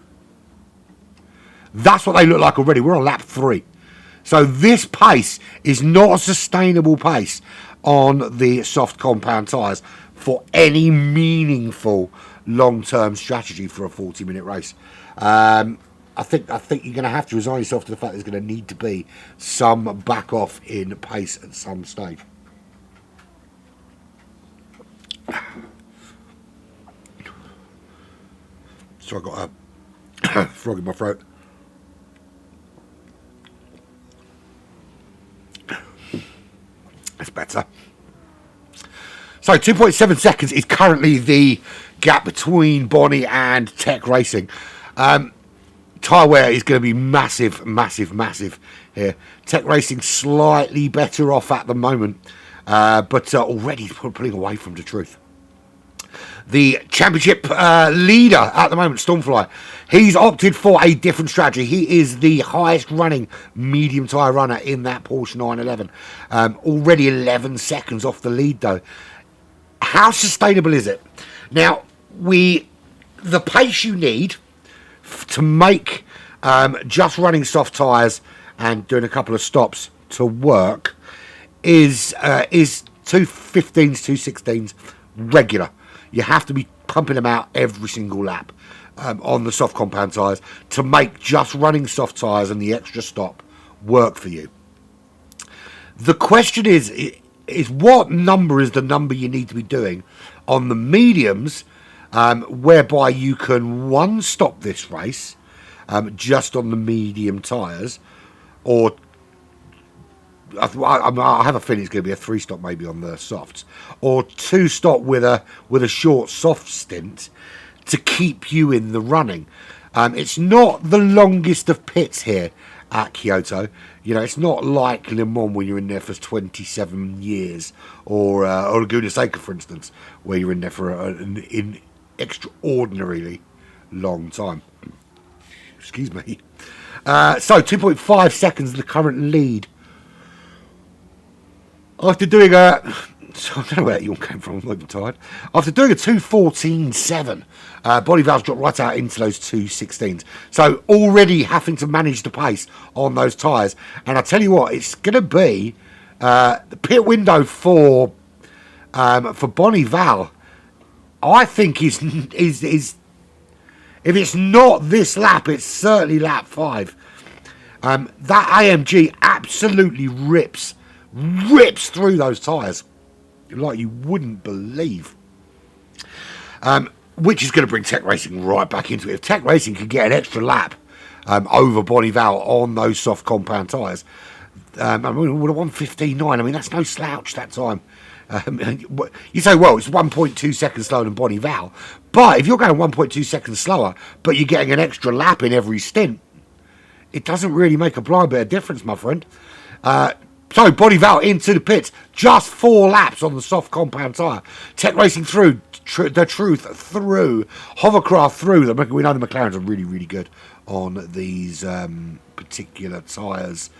that's what they look like already. We're on lap 3. So this pace is not a sustainable pace on the soft compound tyres for any meaningful long-term strategy for a 40-minute race. I think you're going to have to resign yourself to the fact there's going to need to be some back off in pace at some stage. So I got a frog in my throat. That's better. So 2.7 seconds is currently the gap between Bonnie and Tech Racing. Tyre wear is going to be massive, massive, massive here. Tech Racing slightly better off at the moment, but already pulling away from the truth. The championship leader at the moment, Stormfly, he's opted for a different strategy. He is the highest running medium tyre runner in that Porsche 911. Already 11 seconds off the lead though. How sustainable is it? Now, the pace you need to make just running soft tyres and doing a couple of stops to work is 215s, 216s regular. You have to be pumping them out every single lap on the soft compound tyres to make just running soft tyres and the extra stop work for you. The question is what number is the number you need to be doing on the mediums, whereby you can one stop this race just on the medium tyres, or I have a feeling it's going to be a 3-stop maybe on the softs, or 2-stop with a short soft stint to keep you in the running. It's not the longest of pits here at Kyoto. You know, it's not like Le Mans when you're in there for 27 years, or Laguna Seca, for instance, where you're in there for an extraordinarily long time. Excuse me. So 2.5 seconds the current lead. After doing so I don't know where that yawn came from, I'm not even tired. After doing a 2:14.7, Bonnie Val's dropped right out into those 2:16s. So already having to manage the pace on those tyres. And I tell you what, it's going to be the pit window for Bonnie Val. I think is if it's not this lap, it's certainly lap 5. That AMG absolutely rips through those tyres like you wouldn't believe, which is going to bring Tech Racing right back into it. If Tech Racing could get an extra lap over Bonnie Val on those soft compound tyres, I mean, we would have won 15.9. I mean, that's no slouch that time. You say, well, it's 1.2 seconds slower than Bonnie Val, but if you're going 1.2 seconds slower but you're getting an extra lap in every stint, it doesn't really make a blind bit of difference, my friend. So Bonnie Val into the pits, just 4 laps on the soft compound tyre. Tech Racing through, the Truth through, Hovercraft through. We know the McLarens are really, really good on these particular tyres,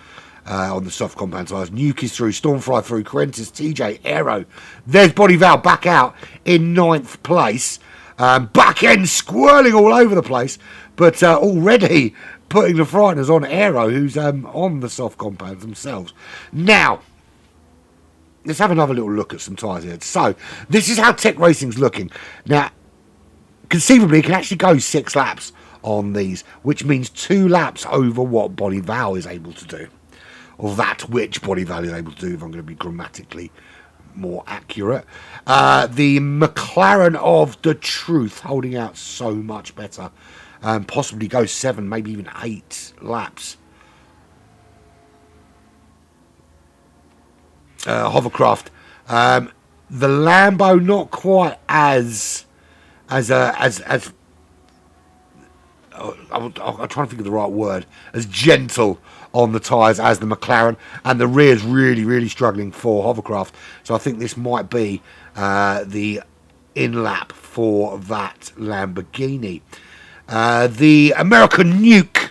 on the soft compound tyres. Nuke is through, Stormfly through, Correntis, TJ, Aero. There's Bonnie Val back out in 9th place. Back end squirreling all over the place, but already putting the frighteners on Aero, who's on the soft compounds themselves. Now, let's have another little look at some tyres here. So, this is how Tech Racing's looking. Now, conceivably, it can actually go 6 laps on these, which means 2 laps over what Bonnie Val is able to do. Or that which Bonnie Val is able to do, if I'm going to be grammatically more accurate. The McLaren of the Truth holding out so much better. Possibly go 7, maybe even 8 laps. Hovercraft. The Lambo not quite as I'm trying to think of the right word, as gentle on the tyres as the McLaren, and the rear's really, really struggling for Hovercraft. So I think this might be the in-lap for that Lamborghini. The American Nuke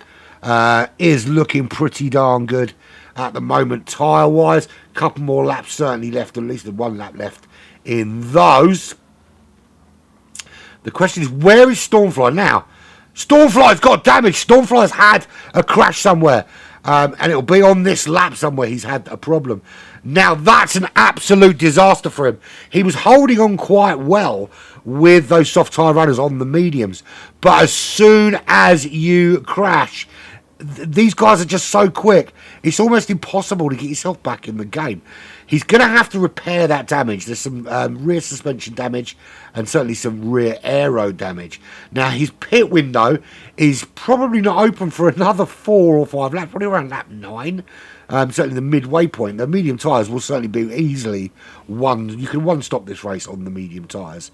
is looking pretty darn good at the moment tyre-wise. A couple more laps certainly left, at least 1 lap left in those. The question is, where is Stormfly now? Stormfly's got damage. Stormfly's had a crash somewhere, and it'll be on this lap somewhere he's had a problem. Now that's an absolute disaster for him. He was holding on quite well with those soft tyre runners on the mediums, but as soon as you crash, these guys are just so quick. It's almost impossible to get yourself back in the game. He's going to have to repair that damage. There's some rear suspension damage and certainly some rear aero damage. Now, his pit window is probably not open for another 4 or 5 laps, probably around lap 9. Certainly the midway point. The medium tyres will certainly be easily one. You can one-stop this race on the medium tyres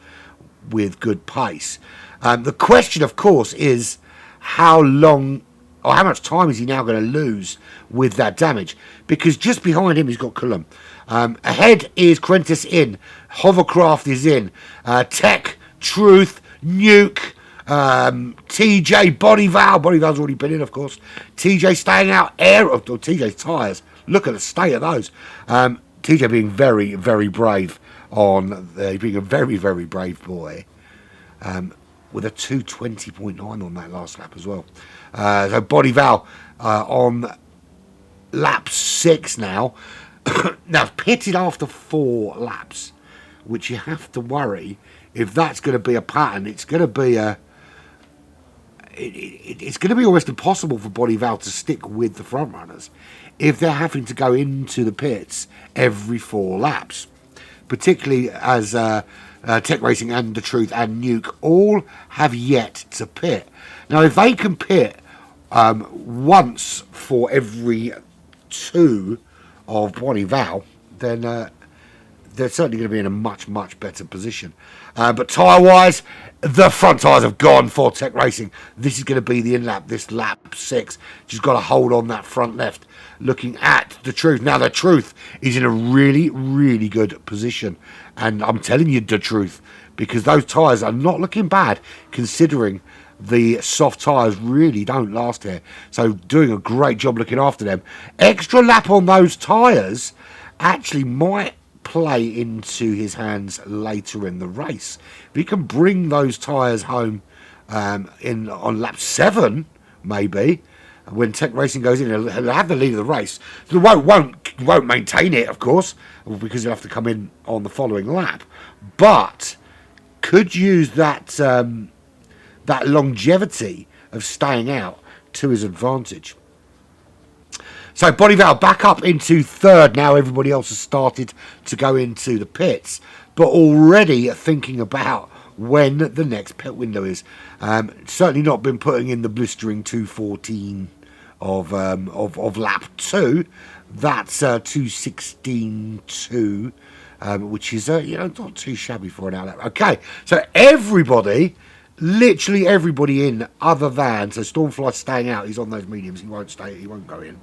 with good pace. The question, of course, is how long or how much time is he now going to lose with that damage? Because just behind him, he's got Cullum. Ahead is Quentis in. Hovercraft is in. Tech, Truth, Nuke, TJ, Body Valve. Body Valve's already been in, of course. TJ staying out. Or TJ's tyres. Look at the state of those. TJ being very, very brave being a very, very brave boy. With a 220.9 on that last lap as well. So Body Val on lap 6 now. Now pitted after 4 laps, which you have to worry if that's going to be a pattern. It's going to be it's going to be almost impossible for Body Val to stick with the front runners if they're having to go into the pits every 4 laps, particularly as Tech Racing and The Truth and Nuke all have yet to pit. Now, if they can pit once for every 2 of Bonnie Val, then they're certainly going to be in a much, much better position. But tyre-wise, the front tyres have gone for Tech Racing. This is going to be the in-lap, this lap 6. Just got to hold on that front left. Looking at The Truth. Now, The Truth is in a really, really good position. And I'm telling you the truth, because those tyres are not looking bad, considering the soft tyres really don't last here. So doing a great job looking after them. Extra lap on those tyres actually might play into his hands later in the race. If he can bring those tyres home on lap 7, maybe, when Tech Racing goes in, he'll have the lead of the race. He won't maintain it, of course, because he'll have to come in on the following lap. But could use that that longevity of staying out to his advantage. So Body Valve back up into 3rd. Now everybody else has started to go into the pits, but already thinking about when the next pit window is. Certainly not been putting in the blistering 2:14 of lap 2. That's 2:16.2, which is not too shabby for an outlap. Okay, so literally everybody in, other than Stormfly staying out. He's on those mediums. He won't go in.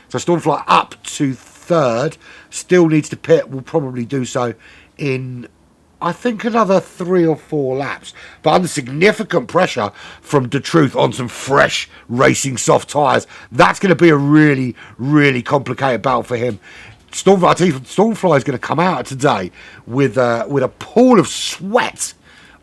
So Stormfly up to 3rd, still needs to pit. Will probably do so in, I think, another 3 or 4 laps, but under significant pressure from The Truth on some fresh racing soft tyres. That's going to be a really, really complicated battle for him. Stormfly is going to come out today with a pool of sweat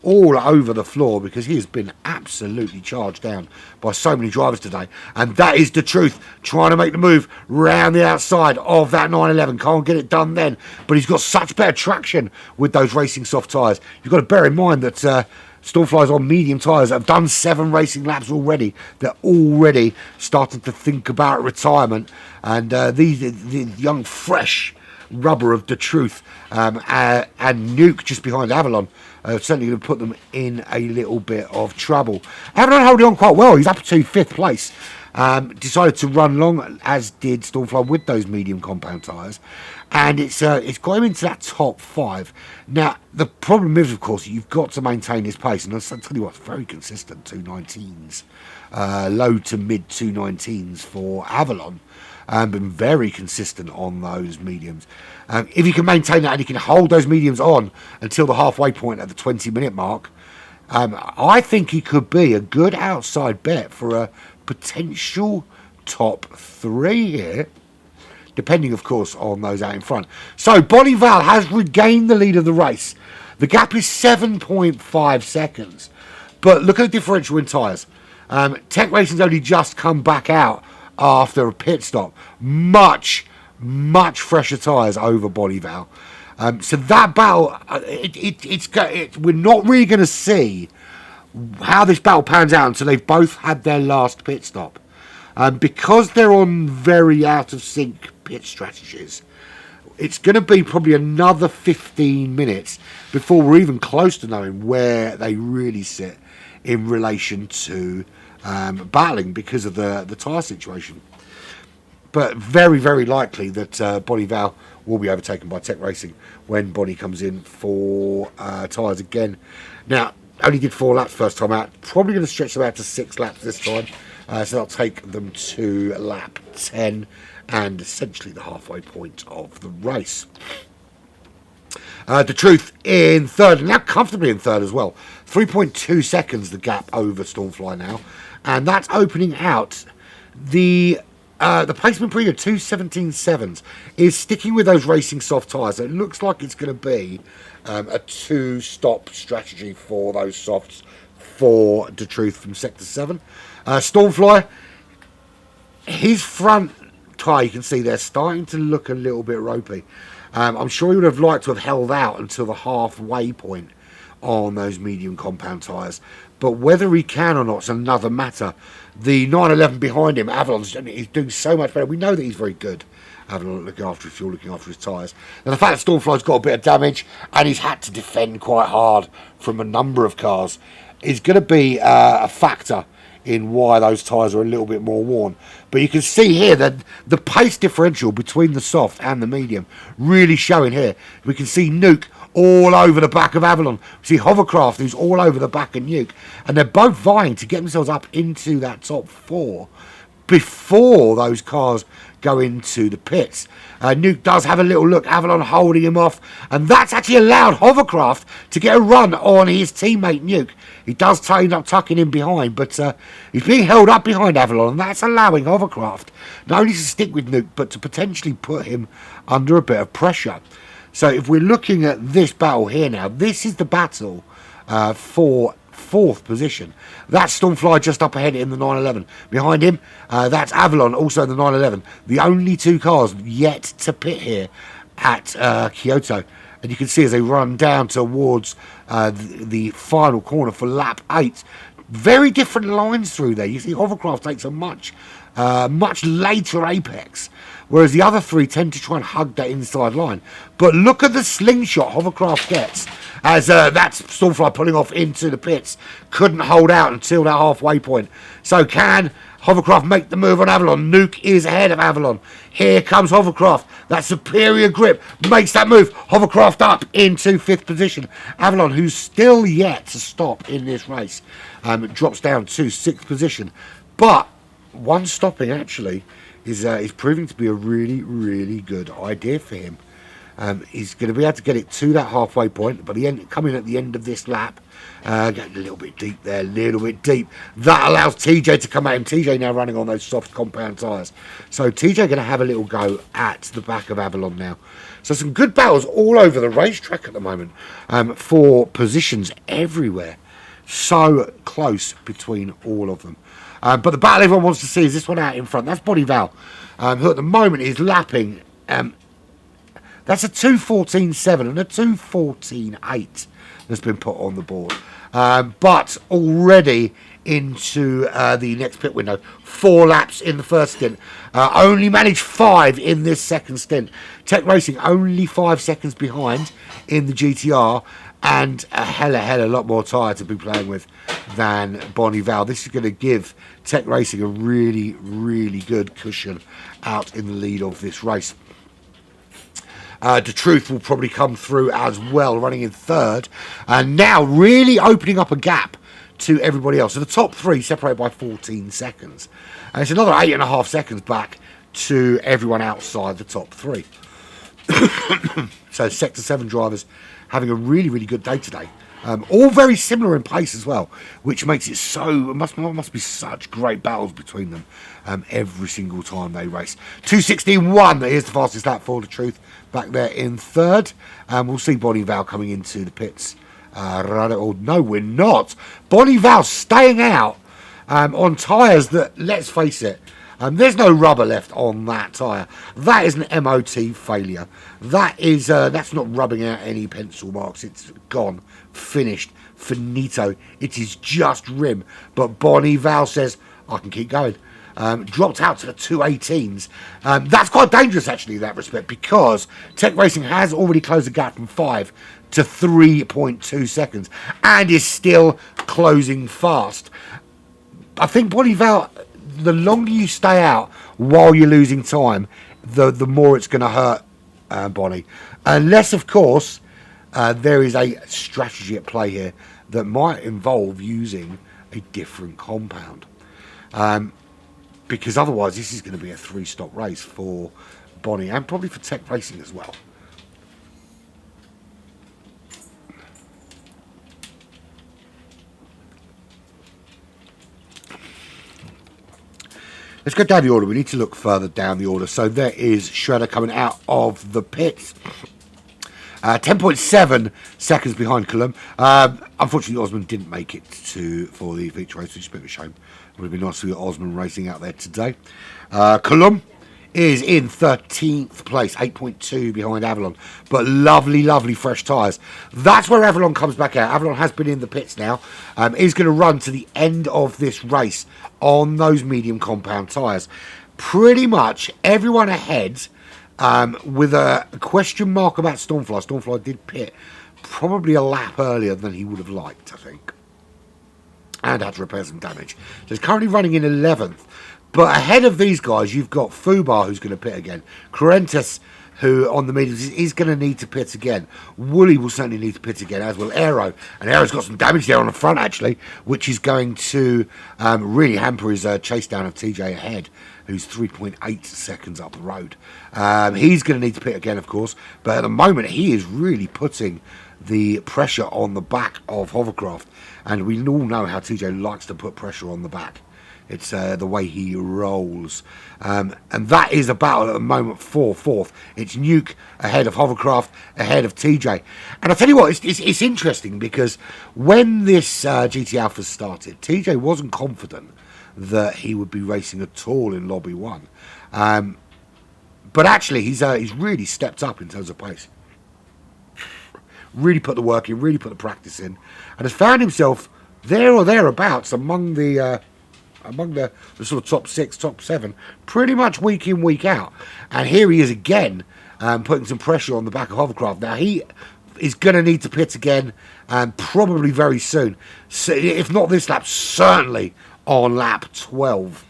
all over the floor, because he has been absolutely charged down by so many drivers today. And that is The Truth, trying to make the move round the outside of that 911. Can't get it done then, but he's got such better traction with those racing soft tyres. You've got to bear in mind that Stormfly's on medium tyres have done 7 racing laps already. They're already starting to think about retirement. And the young, fresh rubber of The Truth and Nuke just behind Avalon certainly going to put them in a little bit of trouble. Avalon holding on quite well. He's up to 5th place. Decided to run long, as did Stormfly, with those medium compound tyres, and it's got him into that top 5. Now the problem is, of course, you've got to maintain his pace, and I'll tell you what, it's very consistent 219s, low to mid 219s for Avalon. Been very consistent on those mediums. If you can maintain that and you can hold those mediums on until the halfway point at the 20-minute mark, I think he could be a good outside bet for a potential top 3 here, depending, of course, on those out in front. So Bonnie Val has regained the lead of the race. The gap is 7.5 seconds. But look at the differential in tyres. Tech Racing's only just come back out after a pit stop. Much fresher tyres over Bonneville. So that battle, we're not really going to see how this battle pans out until they've both had their last pit stop. Because they're on very out of sync pit strategies, it's going to be probably another 15 minutes before we're even close to knowing where they really sit in relation to battling because of the tyre situation. But very, very likely that Bonneville will be overtaken by Tech Racing when Bonnie comes in for tyres again. Now, only did 4 laps first time out. Probably going to stretch them out to 6 laps this time. So that'll take them to lap 10 and essentially the halfway point of the race. The Truth in third, and now comfortably in third as well. 3.2 seconds the gap over Stormfly now. And that's opening out the placement premium 2:17.7s is sticking with those racing soft tyres. So it looks like it's going to be a 2-stop strategy for those softs for the Truth from Sector 7. Stormfly, his front tyre, you can see they're starting to look a little bit ropey. I'm sure he would have liked to have held out until the halfway point on those medium compound tyres. But whether he can or not is another matter. The 911 behind him, Avalon's doing so much better. We know that he's very good. Avalon looking after his fuel, looking after his tyres. And the fact that Stormfly's got a bit of damage and he's had to defend quite hard from a number of cars is going to be a factor in why those tyres are a little bit more worn. But you can see here that the pace differential between the soft and the medium really showing here. We can see Nuke all over the back of Avalon. We see Hovercraft who's all over the back of Nuke. And they're both vying to get themselves up into that top 4 before those cars go into the pits. Nuke does have a little look, Avalon holding him off, and that's actually allowed Hovercraft to get a run on his teammate Nuke. He does end up tucking him behind, but he's being held up behind Avalon, and that's allowing Hovercraft not only to stick with Nuke, but to potentially put him under a bit of pressure. So if we're looking at this battle here now, this is the battle for 4th position. That's Stormfly just up ahead in the 911. Behind him, that's Avalon, also in the 911. The only 2 cars yet to pit here at Kyoto. And you can see as they run down towards the final corner for lap 8. Very different lines through there. You see Hovercraft takes a much later apex, whereas the other 3 tend to try and hug that inside line. But look at the slingshot Hovercraft gets as that's Stormfly pulling off into the pits. Couldn't hold out until that halfway point. So can Hovercraft make the move on Avalon? Nuke is ahead of Avalon. Here comes Hovercraft. That superior grip makes that move. Hovercraft up into 5th position. Avalon, who's still yet to stop in this race, drops down to 6th position. But one stopping actually is proving to be a really, really good idea for him. He's going to be able to get it to that halfway point, but coming at the end of this lap, getting a little bit deep there, a little bit deep. That allows TJ to come at him. TJ now running on those soft compound tyres. So TJ going to have a little go at the back of Avalon now. So some good battles all over the racetrack at the moment for positions everywhere. So close between all of them. But the battle everyone wants to see is this one out in front. That's Bonneville, who at the moment is lapping. That's a 2:14.7 and a 2:14.8 that's been put on the board. But already into the next pit window. 4 laps in the first stint. Only managed 5 in this second stint. Tech Racing only 5 seconds behind in the GTR. And a hell of a lot more tyre to be playing with than Bonneville. This is going to give Tech Racing a really, really good cushion out in the lead of this race. The Truth will probably come through as well, running in 3rd. And now really opening up a gap to everybody else. So the top 3 separated by 14 seconds. And it's another 8.5 seconds back to everyone outside the top 3. So Sector 7 drivers having a really, really good day today. All very similar in pace as well, which makes it so, must be such great battles between them every single time they race. 2:16.1, here's the fastest lap for the Truth, back there in 3rd. We'll see Bonneville coming into the pits. No, we're not. Bonneville staying out on tyres that, let's face it, There's no rubber left on that tyre. That is an MOT failure. That is that's not rubbing out any pencil marks. It's gone, finished, finito. It is just rim. But Bonnie Val says, I can keep going. Dropped out to the 218s. That's quite dangerous, actually, in that respect, because Tech Racing has already closed the gap from 5 to 3.2 seconds and is still closing fast. I think Bonnie Val, the longer you stay out while you're losing time, the more it's going to hurt Bonnie. Unless, of course, there is a strategy at play here that might involve using a different compound. Because otherwise this is going to be a 3-stop race for Bonnie and probably for Tech Racing as well. Let's go down the order. We need to look further down the order. So there is Shredder coming out of the pits. 10.7 seconds behind Cullum. Unfortunately, Osmond didn't make it for the feature race, which is a bit of a shame. It would have been nice to see Osmond racing out there today. Cullum is in 13th place, 8.2 behind Avalon. But lovely, lovely fresh tyres. That's where Avalon comes back out. Avalon has been in the pits now. Is going to run to the end of this race on those medium compound tyres. Pretty much everyone ahead, with a question mark about Stormfly. Stormfly did pit probably a lap earlier than he would have liked, I think. And had to repair some damage. So he's currently running in 11th. But ahead of these guys, you've got Fubar, who's going to pit again. Correntis, who on the mediums is going to need to pit again. Wooly will certainly need to pit again, as will Aero. And Aero's got some damage there on the front, actually, which is going to really hamper his chase down of TJ ahead, who's 3.8 seconds up the road. He's going to need to pit again, of course. But at the moment, he is really putting the pressure on the back of Hovercraft. And we all know how TJ likes to put pressure on the back. It's the way he rolls. And that is a battle at the moment for 4th. It's Nuke ahead of Hovercraft, ahead of TJ. And I'll tell you what, it's interesting because when this GT Alpha started, TJ wasn't confident that he would be racing at all in Lobby 1. But actually, he's really stepped up in terms of pace. Really put the work in, really put the practice in. And has found himself there or thereabouts among the sort of top 6, top 7, pretty much week in, week out. And here he is again, putting some pressure on the back of Hovercraft. Now, he is going to need to pit again, probably very soon. So, if not this lap, certainly on lap 12.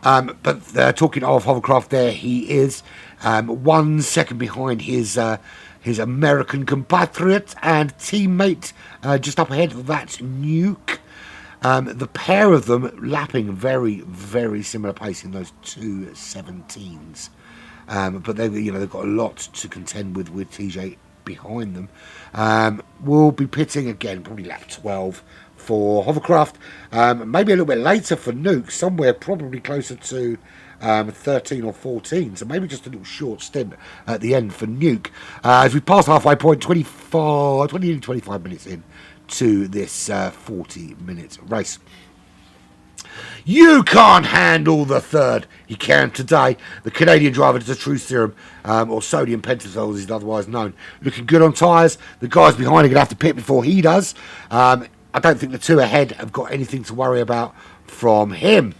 But talking of Hovercraft there, he is 1 second behind his American compatriot and teammate just up ahead. That's Nuke. The pair of them lapping very, very similar pace in those 2:17s. But they've got a lot to contend with TJ behind them. We'll be pitting again, probably lap 12 for Hovercraft. Maybe a little bit later for Nuke, somewhere probably closer to 13 or 14. So maybe just a little short stint at the end for Nuke. As we pass halfway point, 25 minutes in to this 40-minute race. You can't handle the third. He can today. The Canadian driver does a true serum, or sodium pentothal as he's otherwise known. Looking good on tyres. The guys behind are going to have to pit before he does. I don't think the two ahead have got anything to worry about from him.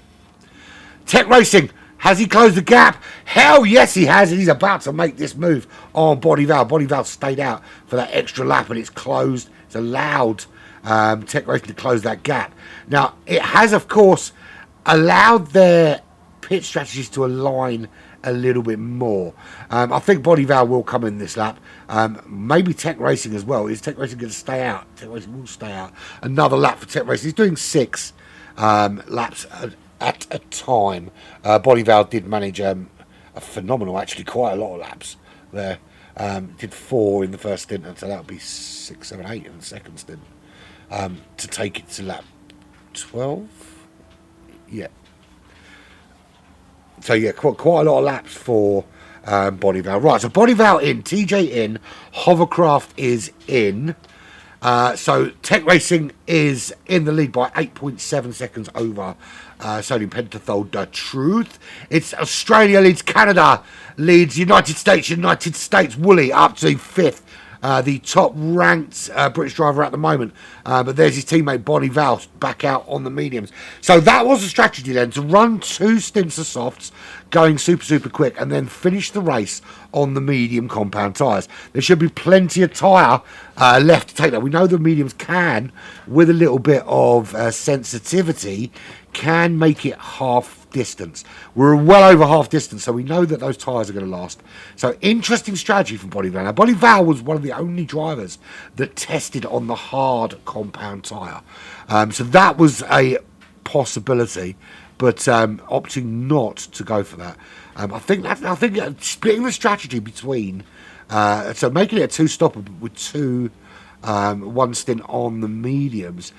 Tech Racing, has he closed the gap? Hell yes he has, and he's about to make this move on Bonnie Val. Bonnie Val stayed out for that extra lap, and it's closed. It's allowed Tech Racing to close that gap. Now, it has, of course, allowed their pit strategies to align a little bit more. I think Bonnie Val will come in this lap. Maybe Tech Racing as well. Is Tech Racing going to stay out? Tech Racing will stay out. Another lap for Tech Racing. He's doing 6 laps at a time. Bonnie Val did manage a phenomenal, actually, quite a lot of laps there. Did 4 in the first stint, and so that would be 6, 7, 8 in the second stint. To take it to lap 12. Yeah. So yeah, quite a lot of laps for Bonnie Val. Right, so Bonnie Val in, TJ in, Hovercraft is in. So Tech Racing is in the lead by 8.7 seconds over Sodium Pentothal The Truth. It's Australia leads Canada, leads United States Wooly up to 5th. The top ranked British driver at the moment. But there's his teammate Bonnie Val back out on the mediums. So that was the strategy then, to run 2 stints of softs, going super quick, and then finish the race on the medium compound tyres. There should be plenty of tyre left to take that. We know the mediums can, with a little bit of sensitivity, can make it half distance. We're well over half distance, so we know that those tyres are going to last. So interesting strategy from Bonnie Val. Now, Bonnie Val was one of the only drivers that tested on the hard compound tyre. So that was a possibility, but opting not to go for that. I think splitting the strategy between so making it a 2-stopper with 1 stint on the mediums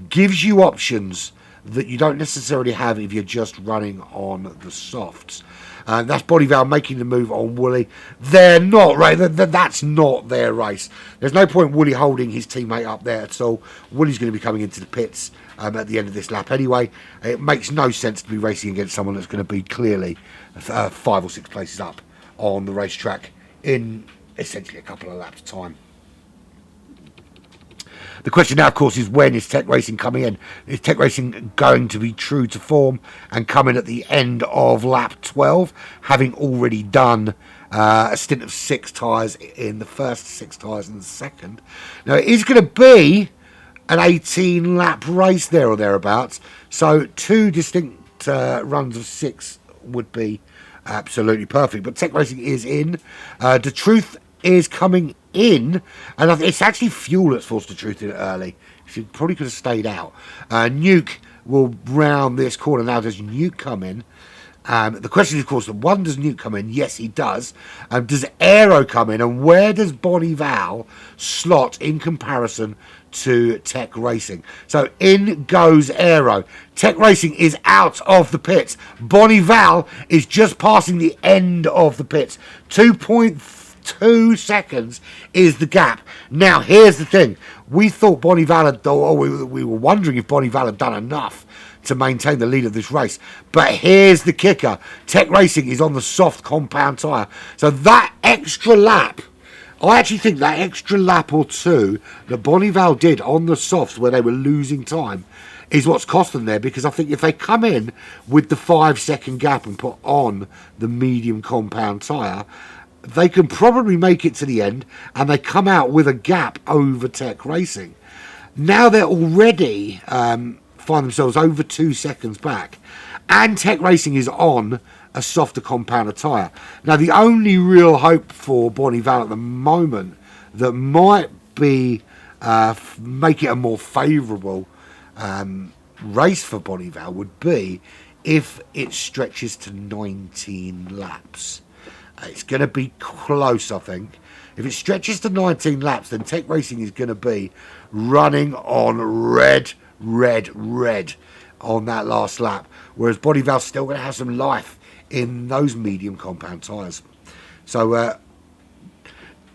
gives you options that you don't necessarily have if you're just running on the softs. That's Bonnie Val making the move on Wooly. They're not, right? That's not their race. There's no point Wooly holding his teammate up there at all. Wooly's going to be coming into the pits at the end of this lap anyway. It makes no sense to be racing against someone that's going to be clearly 5 or 6 places up on the racetrack in essentially a couple of laps' time. The question now, of course, is when is Tech Racing coming in? Is Tech Racing going to be true to form and come in at the end of lap 12, having already done a stint of 6 tyres in the first, 6 tyres in the second? Now, it is going to be an 18-lap race there or thereabouts, so 2 distinct runs of 6 would be absolutely perfect. But Tech Racing is in. The Truth is coming in, and it's actually Fuel that's forced the Truth in early. She probably could have stayed out. Nuke will round this corner now. Does Nuke come in? The question is, of course, one, does Nuke come in? Yes, he does. Does Aero come in? And where does Bonnie Val slot in comparison to Tech Racing? So in goes Aero. Tech Racing is out of the pits. Bonnie Val is just passing the end of the pits. 2.2 seconds is the gap. Now, here's the thing. We thought Bonnie Val had, we were wondering if Bonnie Val had done enough to maintain the lead of this race. But here's the kicker. Tech Racing is on the soft compound tyre. So that extra lap, I actually think that extra lap or 2 that Bonnie Val did on the softs where they were losing time is what's cost them there, because I think if they come in with the 5-second gap and put on the medium compound tyre, they can probably make it to the end, and they come out with a gap over Tech Racing. Now they're already find themselves over 2 seconds back, and Tech Racing is on a softer compounder tyre. Now, the only real hope for Bonnie Val at the moment that might be make it a more favourable race for Bonnie Val would be if it stretches to 19 laps. It's going to be close, I think. If it stretches to 19 laps, then Tech Racing is going to be running on red on that last lap, whereas Bonnie Val's still going to have some life in those medium compound tyres. So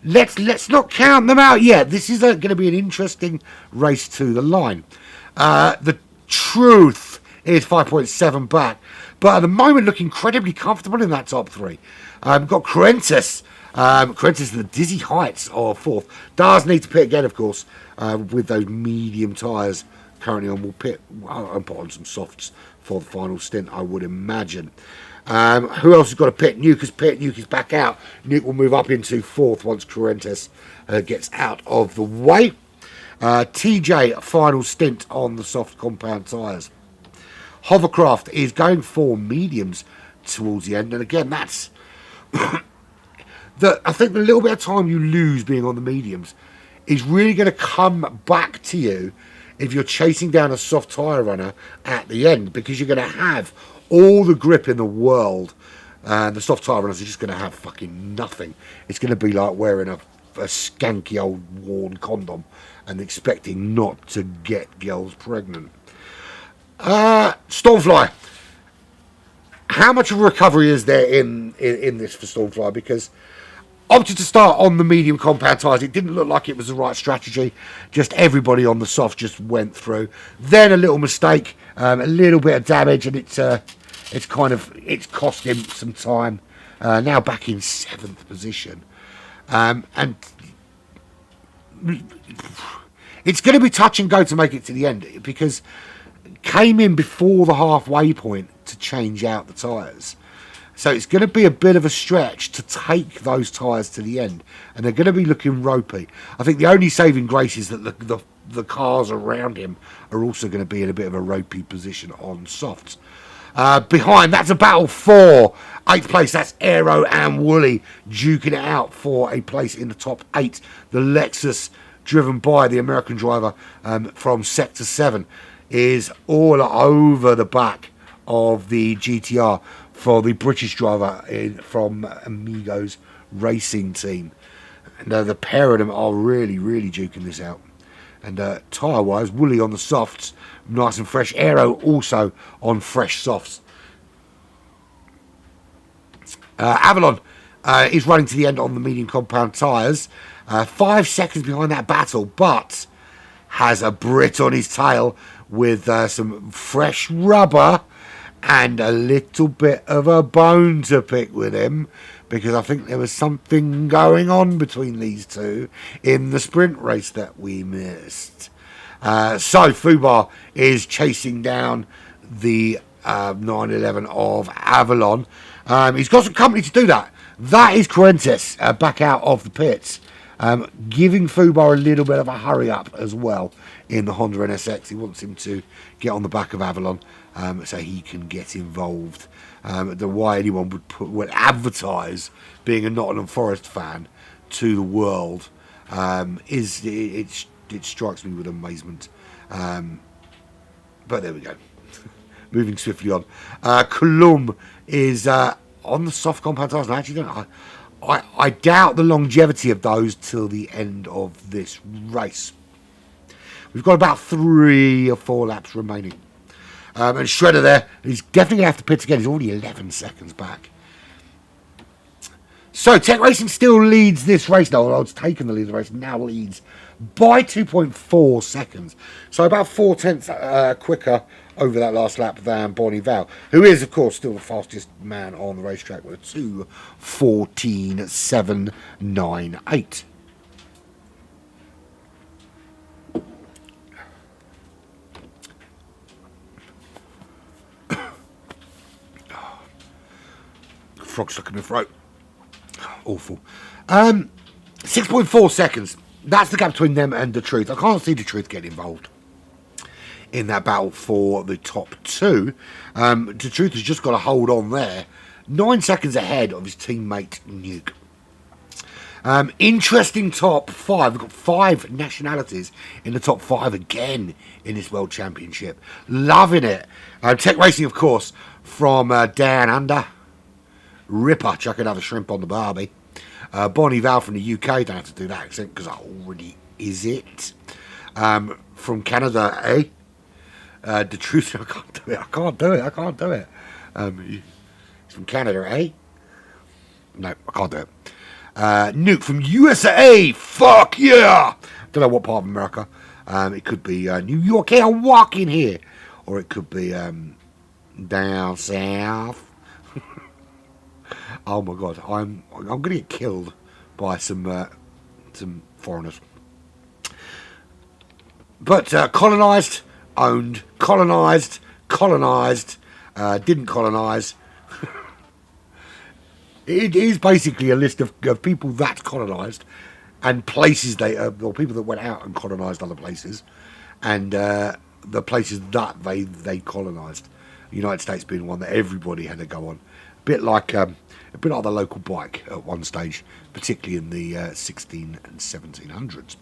let's not count them out yet. This is going to be an interesting race to the line. The Truth is 5.7 back, but at the moment looking incredibly comfortable in that top 3. We've got Crentis. Crentis in the dizzy heights of 4th. Does need to pit again, of course, with those medium tyres currently on. Will pit and put on some softs for the final stint, I would imagine. Who else has got a pit? Nuke has pit. Nuke is back out. Nuke will move up into 4th once Crentis gets out of the way. TJ, final stint on the soft compound tyres. Hovercraft is going for mediums towards the end, and again, that's I think the little bit of time you lose being on the mediums is really going to come back to you if you're chasing down a soft tyre runner at the end, because you're going to have all the grip in the world, and the soft tyre runners are just going to have fucking nothing. It's going to be like wearing a skanky old worn condom and expecting not to get girls pregnant. Stormfly. How much of a recovery is there in this for Stormfly? Because Opted to start on the medium compound tyres. It didn't look like it was the right strategy. Just everybody on the soft just went through. Then a little mistake, a little bit of damage, and it's cost him some time. Now back in 7th position, and it's going to be touch and go to make it to the end, because came in before the halfway point to change out the tyres. So it's going to be a bit of a stretch to take those tyres to the end, and they're going to be looking ropey. I think the only saving grace is that the cars around him are also going to be in a bit of a ropey position on softs. Behind, that's a battle for 8th place. That's Aero and Wooly duking it out for a place in the top 8. The Lexus, driven by the American driver from Sector 7, is all over the back of the GTR for the British driver from Amigos Racing Team. And the pair of them are really, really duking this out. And tyre-wise, Wooly on the softs, nice and fresh. Aero also on fresh softs. Avalon is running to the end on the medium compound tyres. 5 seconds behind that battle, but has a Brit on his tail with some fresh rubber and a little bit of a bone to pick with him, because I think there was something going on between these two in the sprint race that we missed. So Fubar is chasing down the 911 of Avalon. He's got some company to do that. That is Correntes back out of the pits, giving Fubar a little bit of a hurry up as well in the Honda NSX. He wants him to get on the back of Avalon so he can get involved. The why anyone would advertise being a Nottingham Forest fan to the world it strikes me with amazement. But there we go. Moving swiftly on. Coulomb is on the soft compound tyres. I actually don't. I doubt the longevity of those till the end of this race. We've got about 3 or 4 laps remaining. And Shredder there, he's definitely going to have to pit again. He's already 11 seconds back. So Tech Racing still leads this race now. Well, it's taken the lead of the race, now leads by 2.4 seconds. So about 4/10 quicker over that last lap than Bonnie Val, who is, of course, still the fastest man on the racetrack with a 2:14.798. Frog stuck in my throat. Awful. 6.4 seconds. That's the gap between them and the Truth. I can't see the Truth getting involved in that battle for the top 2. The Truth has just got to hold on there. 9 seconds ahead of his teammate Nuke. Interesting top 5. We've got 5 nationalities in the top 5 again in this World Championship. Loving it. Tech Racing, of course, from Down Under. Ripper, chuck another shrimp on the barbie. Bonnie Val from the UK, don't have to do that accent because that already is it. From Canada, the Truth, I can't do it. He's from Canada, No, I can't do it. Nuke from USA, fuck yeah! Don't know what part of America. It could be New York, hey, I'm walking here. Or it could be down south. Oh my god, I'm gonna get killed by some foreigners. But colonised, owned, colonised, didn't colonise. It is basically a list of people that colonised and places or people that went out and colonised other places, and the places that they colonised. The United States being one that everybody had to go on. A bit like the local bike at one stage, particularly in the 16 and 1700s.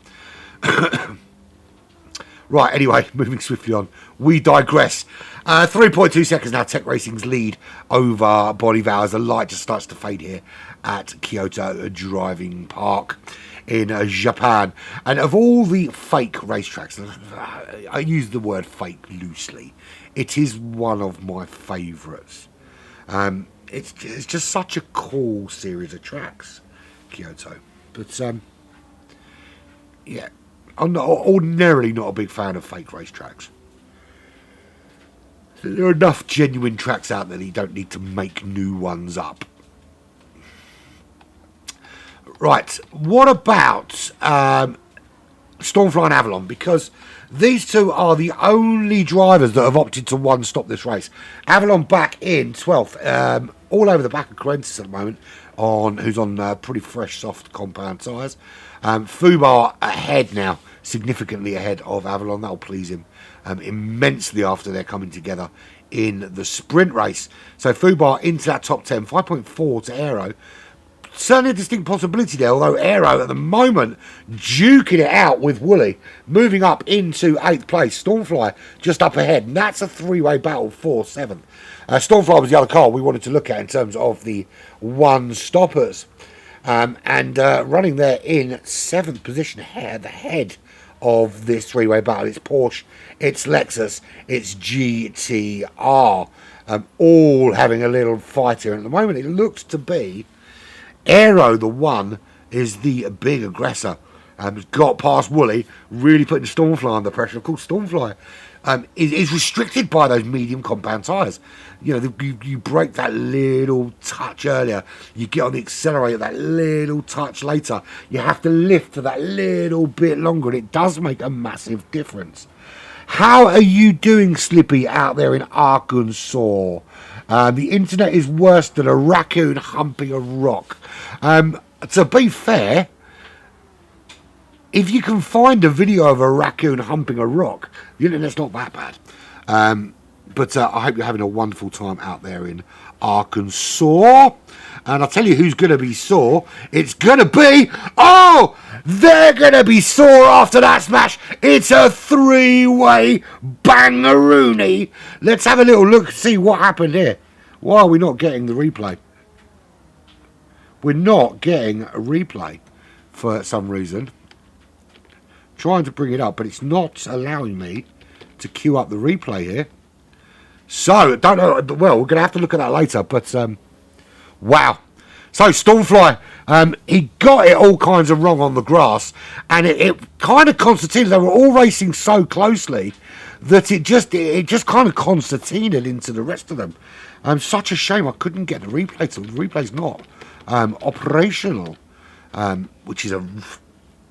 Right, anyway, moving swiftly on. We digress. 3.2 seconds now, Tech Racing's lead over Bonnie Val as the light just starts to fade here at Kyoto Driving Park in Japan. And of all the fake racetracks, I use the word fake loosely, it is one of my favourites. It's just such a cool series of tracks. Kyoto. But, yeah, I'm ordinarily not a big fan of fake racetracks. There are enough genuine tracks out there that you don't need to make new ones up. Right, what about Stormfly and Avalon? Because these two are the only drivers that have opted to one-stop this race. Avalon back in 12th, all over the back of Corentis at the moment, who's on pretty fresh, soft compound tyres. Fubar ahead now, significantly ahead of Avalon. That'll please him immensely after they're coming together in the sprint race. So Fubar into that top 10, 5.4 to Aero. Certainly a distinct possibility there, although Aero at the moment duking it out with Wooly, moving up into 8th place. Stormfly just up ahead, and that's a three-way battle for 7th. Stormfly was the other car we wanted to look at in terms of the one-stoppers. And running there in 7th position, the head of this three-way battle. It's Porsche, it's Lexus, it's GTR, all having a little fight here. And at the moment, it looks to be Aero, the one, is the big aggressor. Got past Wooly, really putting Stormfly under pressure. Of course, Stormfly is restricted by those medium compound tyres. You know, you break that little touch earlier, you get on the accelerator that little touch later. You have to lift for that little bit longer, and it does make a massive difference. How are you doing, Slippy, out there in Arkansas? The internet is worse than a raccoon humping a rock. To be fair, if you can find a video of a raccoon humping a rock, the internet's not that bad. But I hope you're having a wonderful time out there in Arkansas. And I'll tell you who's going to be sore. It's going to be... Oh! They're going to be sore after that smash. It's a three-way bangaroony. Let's have a little look and see what happened here. Why are we not getting the replay? We're not getting a replay for some reason. Trying to bring it up, but it's not allowing me to queue up the replay here. So, don't know. Well, we're going to have to look at that later. But, wow. So, Stormfly, he got it all kinds of wrong on the grass. And it kind of concertinaed. They were all racing so closely that it just kind of concertinaed into the rest of them. Such a shame I couldn't get the replay. So the replay's not operational, which is a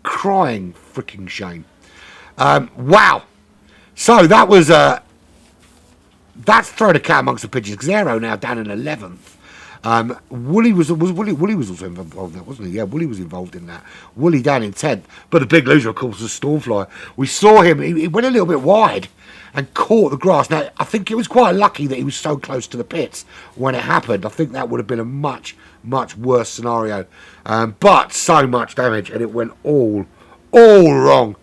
crying freaking shame. Wow. So, that was... That's thrown a cat amongst the pigeons, because Aero now down in 11th. Wooly was also involved in that, wasn't he? Yeah, Wooly was involved in that. Wooly down in 10th. But the big loser, of course, was Stormfly. We saw him, he went a little bit wide and caught the grass. Now, I think it was quite lucky that he was so close to the pits when it happened. I think that would have been a much, much worse scenario. But so much damage, and it went all wrong.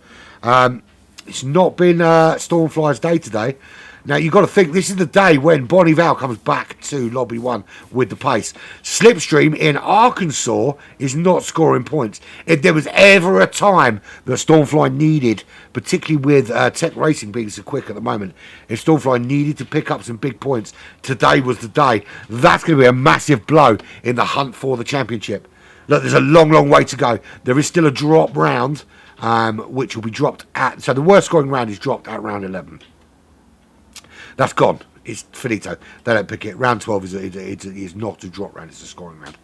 It's not been Stormfly's day today. Now, you've got to think, this is the day when Bonnie Val comes back to Lobby 1 with the pace. Slipstream in Arkansas is not scoring points. If there was ever a time that Stormfly needed, particularly with Tech Racing being so quick at the moment, if Stormfly needed to pick up some big points, today was the day. That's going to be a massive blow in the hunt for the championship. Look, there's a long, long way to go. There is still a drop round, which will be dropped at... So the worst scoring round is dropped at round 11. That's gone. It's finito. They don't pick it. Round 12 is not a drop round. It's a scoring round.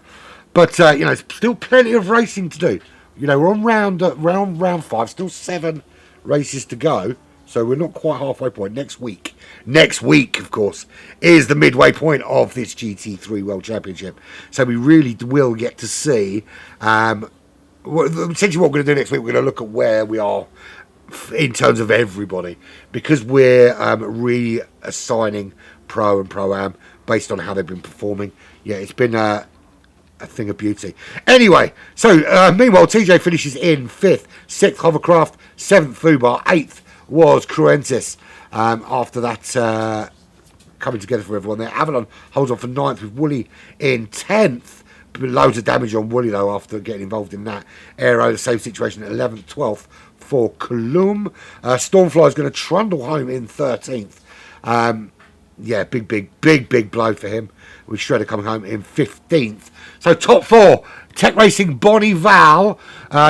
But, you know, still plenty of racing to do. You know, we're on round 5. Still 7 races to go. So we're not quite halfway point. Next week, of course, is the midway point of this GT3 World Championship. So we really will get to see... essentially what we're going to do next week, we're going to look at where we are in terms of everybody, because we're reassigning Pro and Pro-Am based on how they've been performing. Yeah, it's been a thing of beauty. Anyway, so meanwhile, TJ finishes in 5th, 6th Hovercraft, 7th Fubar, 8th was Cruentis. After that, coming together for everyone there. Avalon holds on for 9th with Wooly in 10th. Loads of damage on Wooly, though, after getting involved in that. Aero, the same situation at 11th, 12th for Colum. Stormfly is going to trundle home in 13th. yeah, big blow for him. With Shredder coming home in 15th. So top four, Tech Racing, Bonnie Val,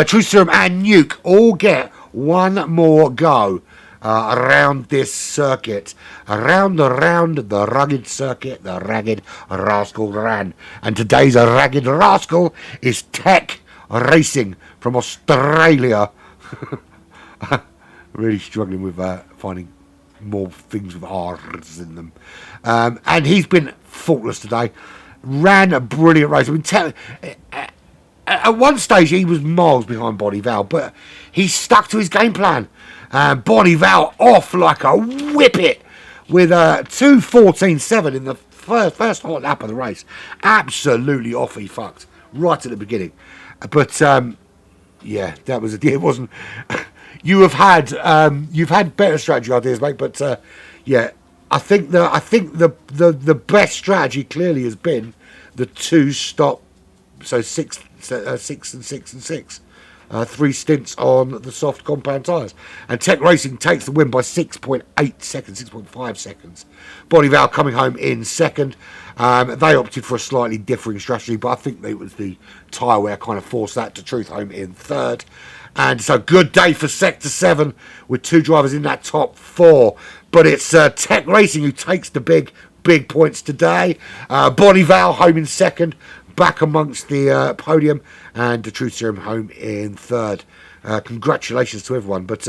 True Serum and Nuke all get one more go around this circuit. Around the rugged circuit, the ragged rascal ran. And today's ragged rascal is Tech Racing from Australia. Really struggling with finding more things with R's in them. And he's been faultless today. Ran a brilliant race. I mean, at one stage he was miles behind Bonnie Val, but he stuck to his game plan. Bonnie Val off like a whippet with 2:14.7 in the first hot lap of the race. Absolutely off he fucked right at the beginning. But yeah, that was it. It wasn't. You've had better strategy ideas, mate. But yeah, I think the best strategy clearly has been the two stop, so six and six. 3 stints on the soft compound tyres. And Tech Racing takes the win by 6.8 seconds, 6.5 seconds. Bonnie Val coming home in second. They opted for a slightly differing strategy, but I think it was the tyre wear kind of forced that to Truth home in third. And so good day for Sector 7 with 2 drivers in that top 4. But it's Tech Racing who takes the big points today. Bonnie Val home in second, back amongst the podium, and the Truth Serum home in third. Congratulations to everyone. But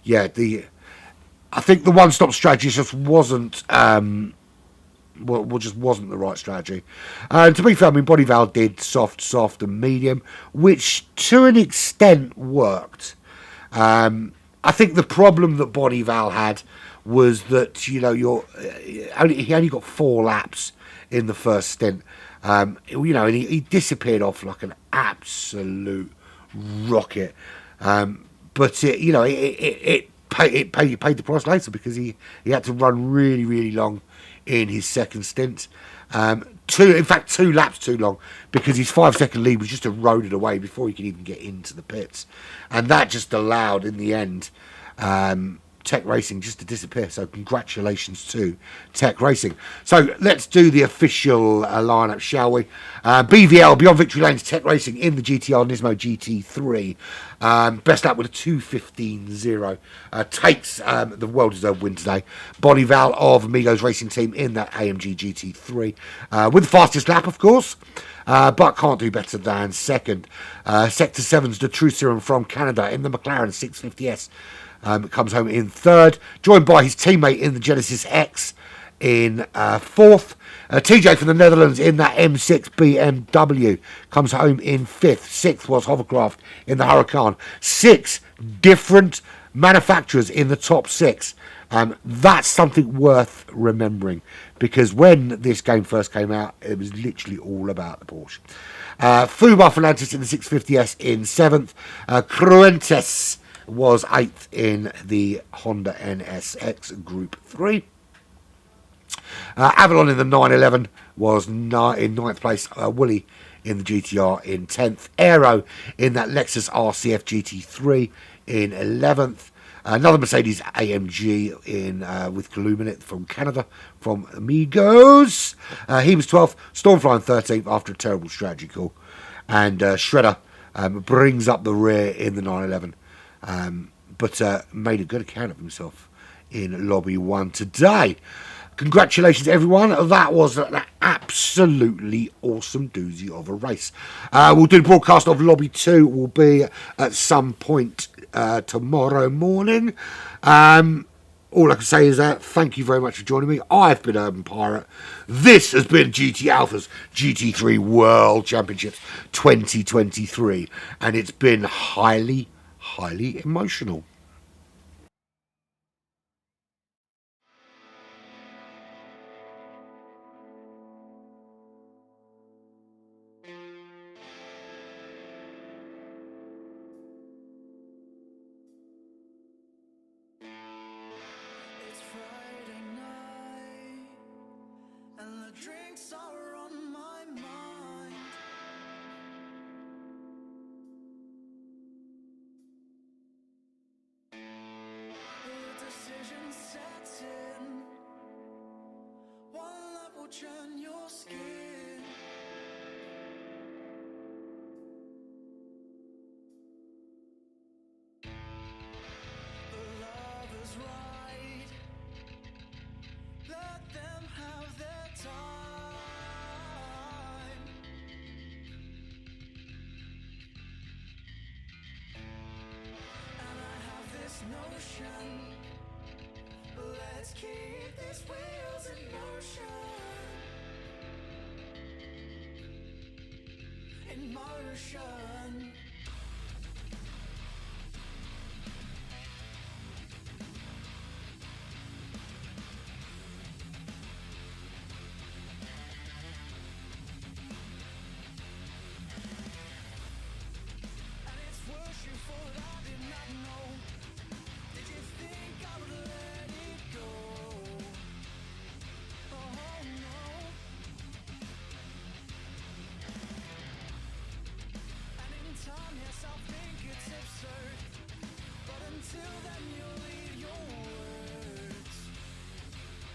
yeah, I think the one-stop strategy just wasn't just wasn't the right strategy. And to be fair, I mean, Bonnie Val did soft, and medium, which to an extent worked. I think the problem that Bonnie Val had was that he only got 4 laps in the first stint. And he disappeared off like an absolute rocket. But it paid the price later because he had to run really long in his second stint. 2 laps too long because his 5-second lead was just eroded away before he could even get into the pits, and that just allowed in the end Tech Racing just to disappear. So congratulations to Tech Racing. So let's do the official lineup, shall we? BVL, Beyond Victory Lanes, Tech Racing in the GTR Nismo GT3. Best lap with a 2:15.0. Takes the well-deserved win today. Bonnie Val of Amigos Racing Team in that AMG GT3. With the fastest lap, of course. But can't do better than second. Sector 7's the True Serum from Canada in the McLaren 650S. Comes home in third, joined by his teammate in the Genesis X in fourth. TJ from the Netherlands in that M6 BMW comes home in fifth. Sixth was Hovercraft in the Huracan. 6 different manufacturers in the top 6. That's something worth remembering, because when this game first came out, it was literally all about the Porsche. Fubar Fernández in the 650S in 7th. Cruentes was 8th in the Honda NSX Group 3. Avalon in the 911 was in 9th place. Wooly in the GTR in 10th. Aero in that Lexus RCF GT3 in 11th. Another Mercedes AMG in with Columinate from Canada, from Amigos. He was 12th. Stormfly in 13th after a terrible strategy call. And Shredder brings up the rear in the 911. But made a good account of himself in Lobby 1 today. Congratulations, everyone. That was an absolutely awesome doozy of a race. We'll do the broadcast of Lobby 2. Will be at some point tomorrow morning. All I can say is that thank you very much for joining me. I've been Urban Pirate. This has been GT Alpha's GT3 World Championships 2023. And it's been highly emotional. It's Friday night, and the drinks are on my mind. skin. The love is right. Let them have their time. And I have this notion. Let's keep these wheels in motion. In motion. And it's worse you for what I did not know. Did you think I would let it go? Oh no. And in time, yes, I'll think it's absurd. But until then, you'll leave your words.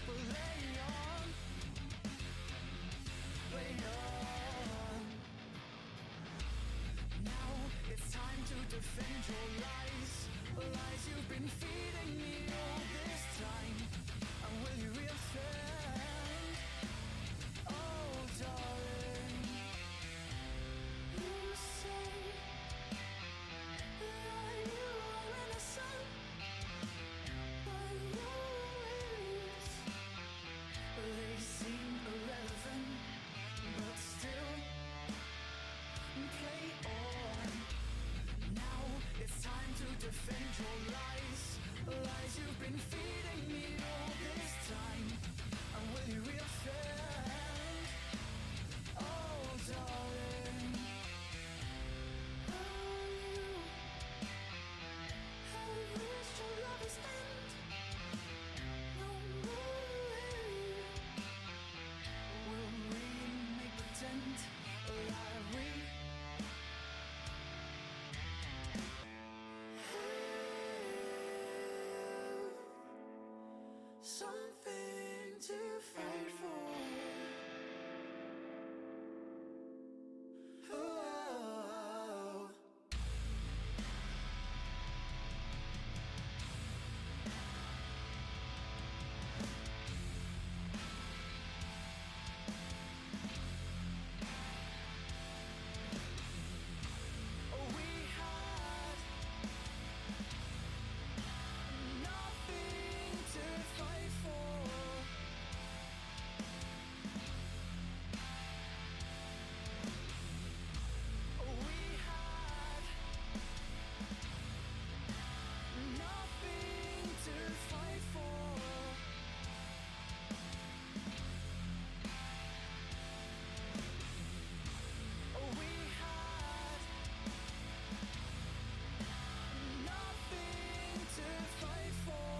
But lay on. Now it's time to defend your lies. Lies you've been feeding me all this time. And will you reoffend? Oh, darling. You say that you are innocent, but your ways, they seem irrelevant, but still play on. Now it's time to defend your lies. Lies you've been feeding me all this time. And will you reoffend? Oh, darling. Oh, you have reached your lover's end. No way. Will we make pretend like we something to fight for? Oh. We had nothing to fight for. We had nothing to fight for. We had nothing to fight for.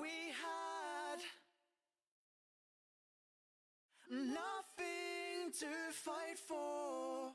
We had nothing to fight for.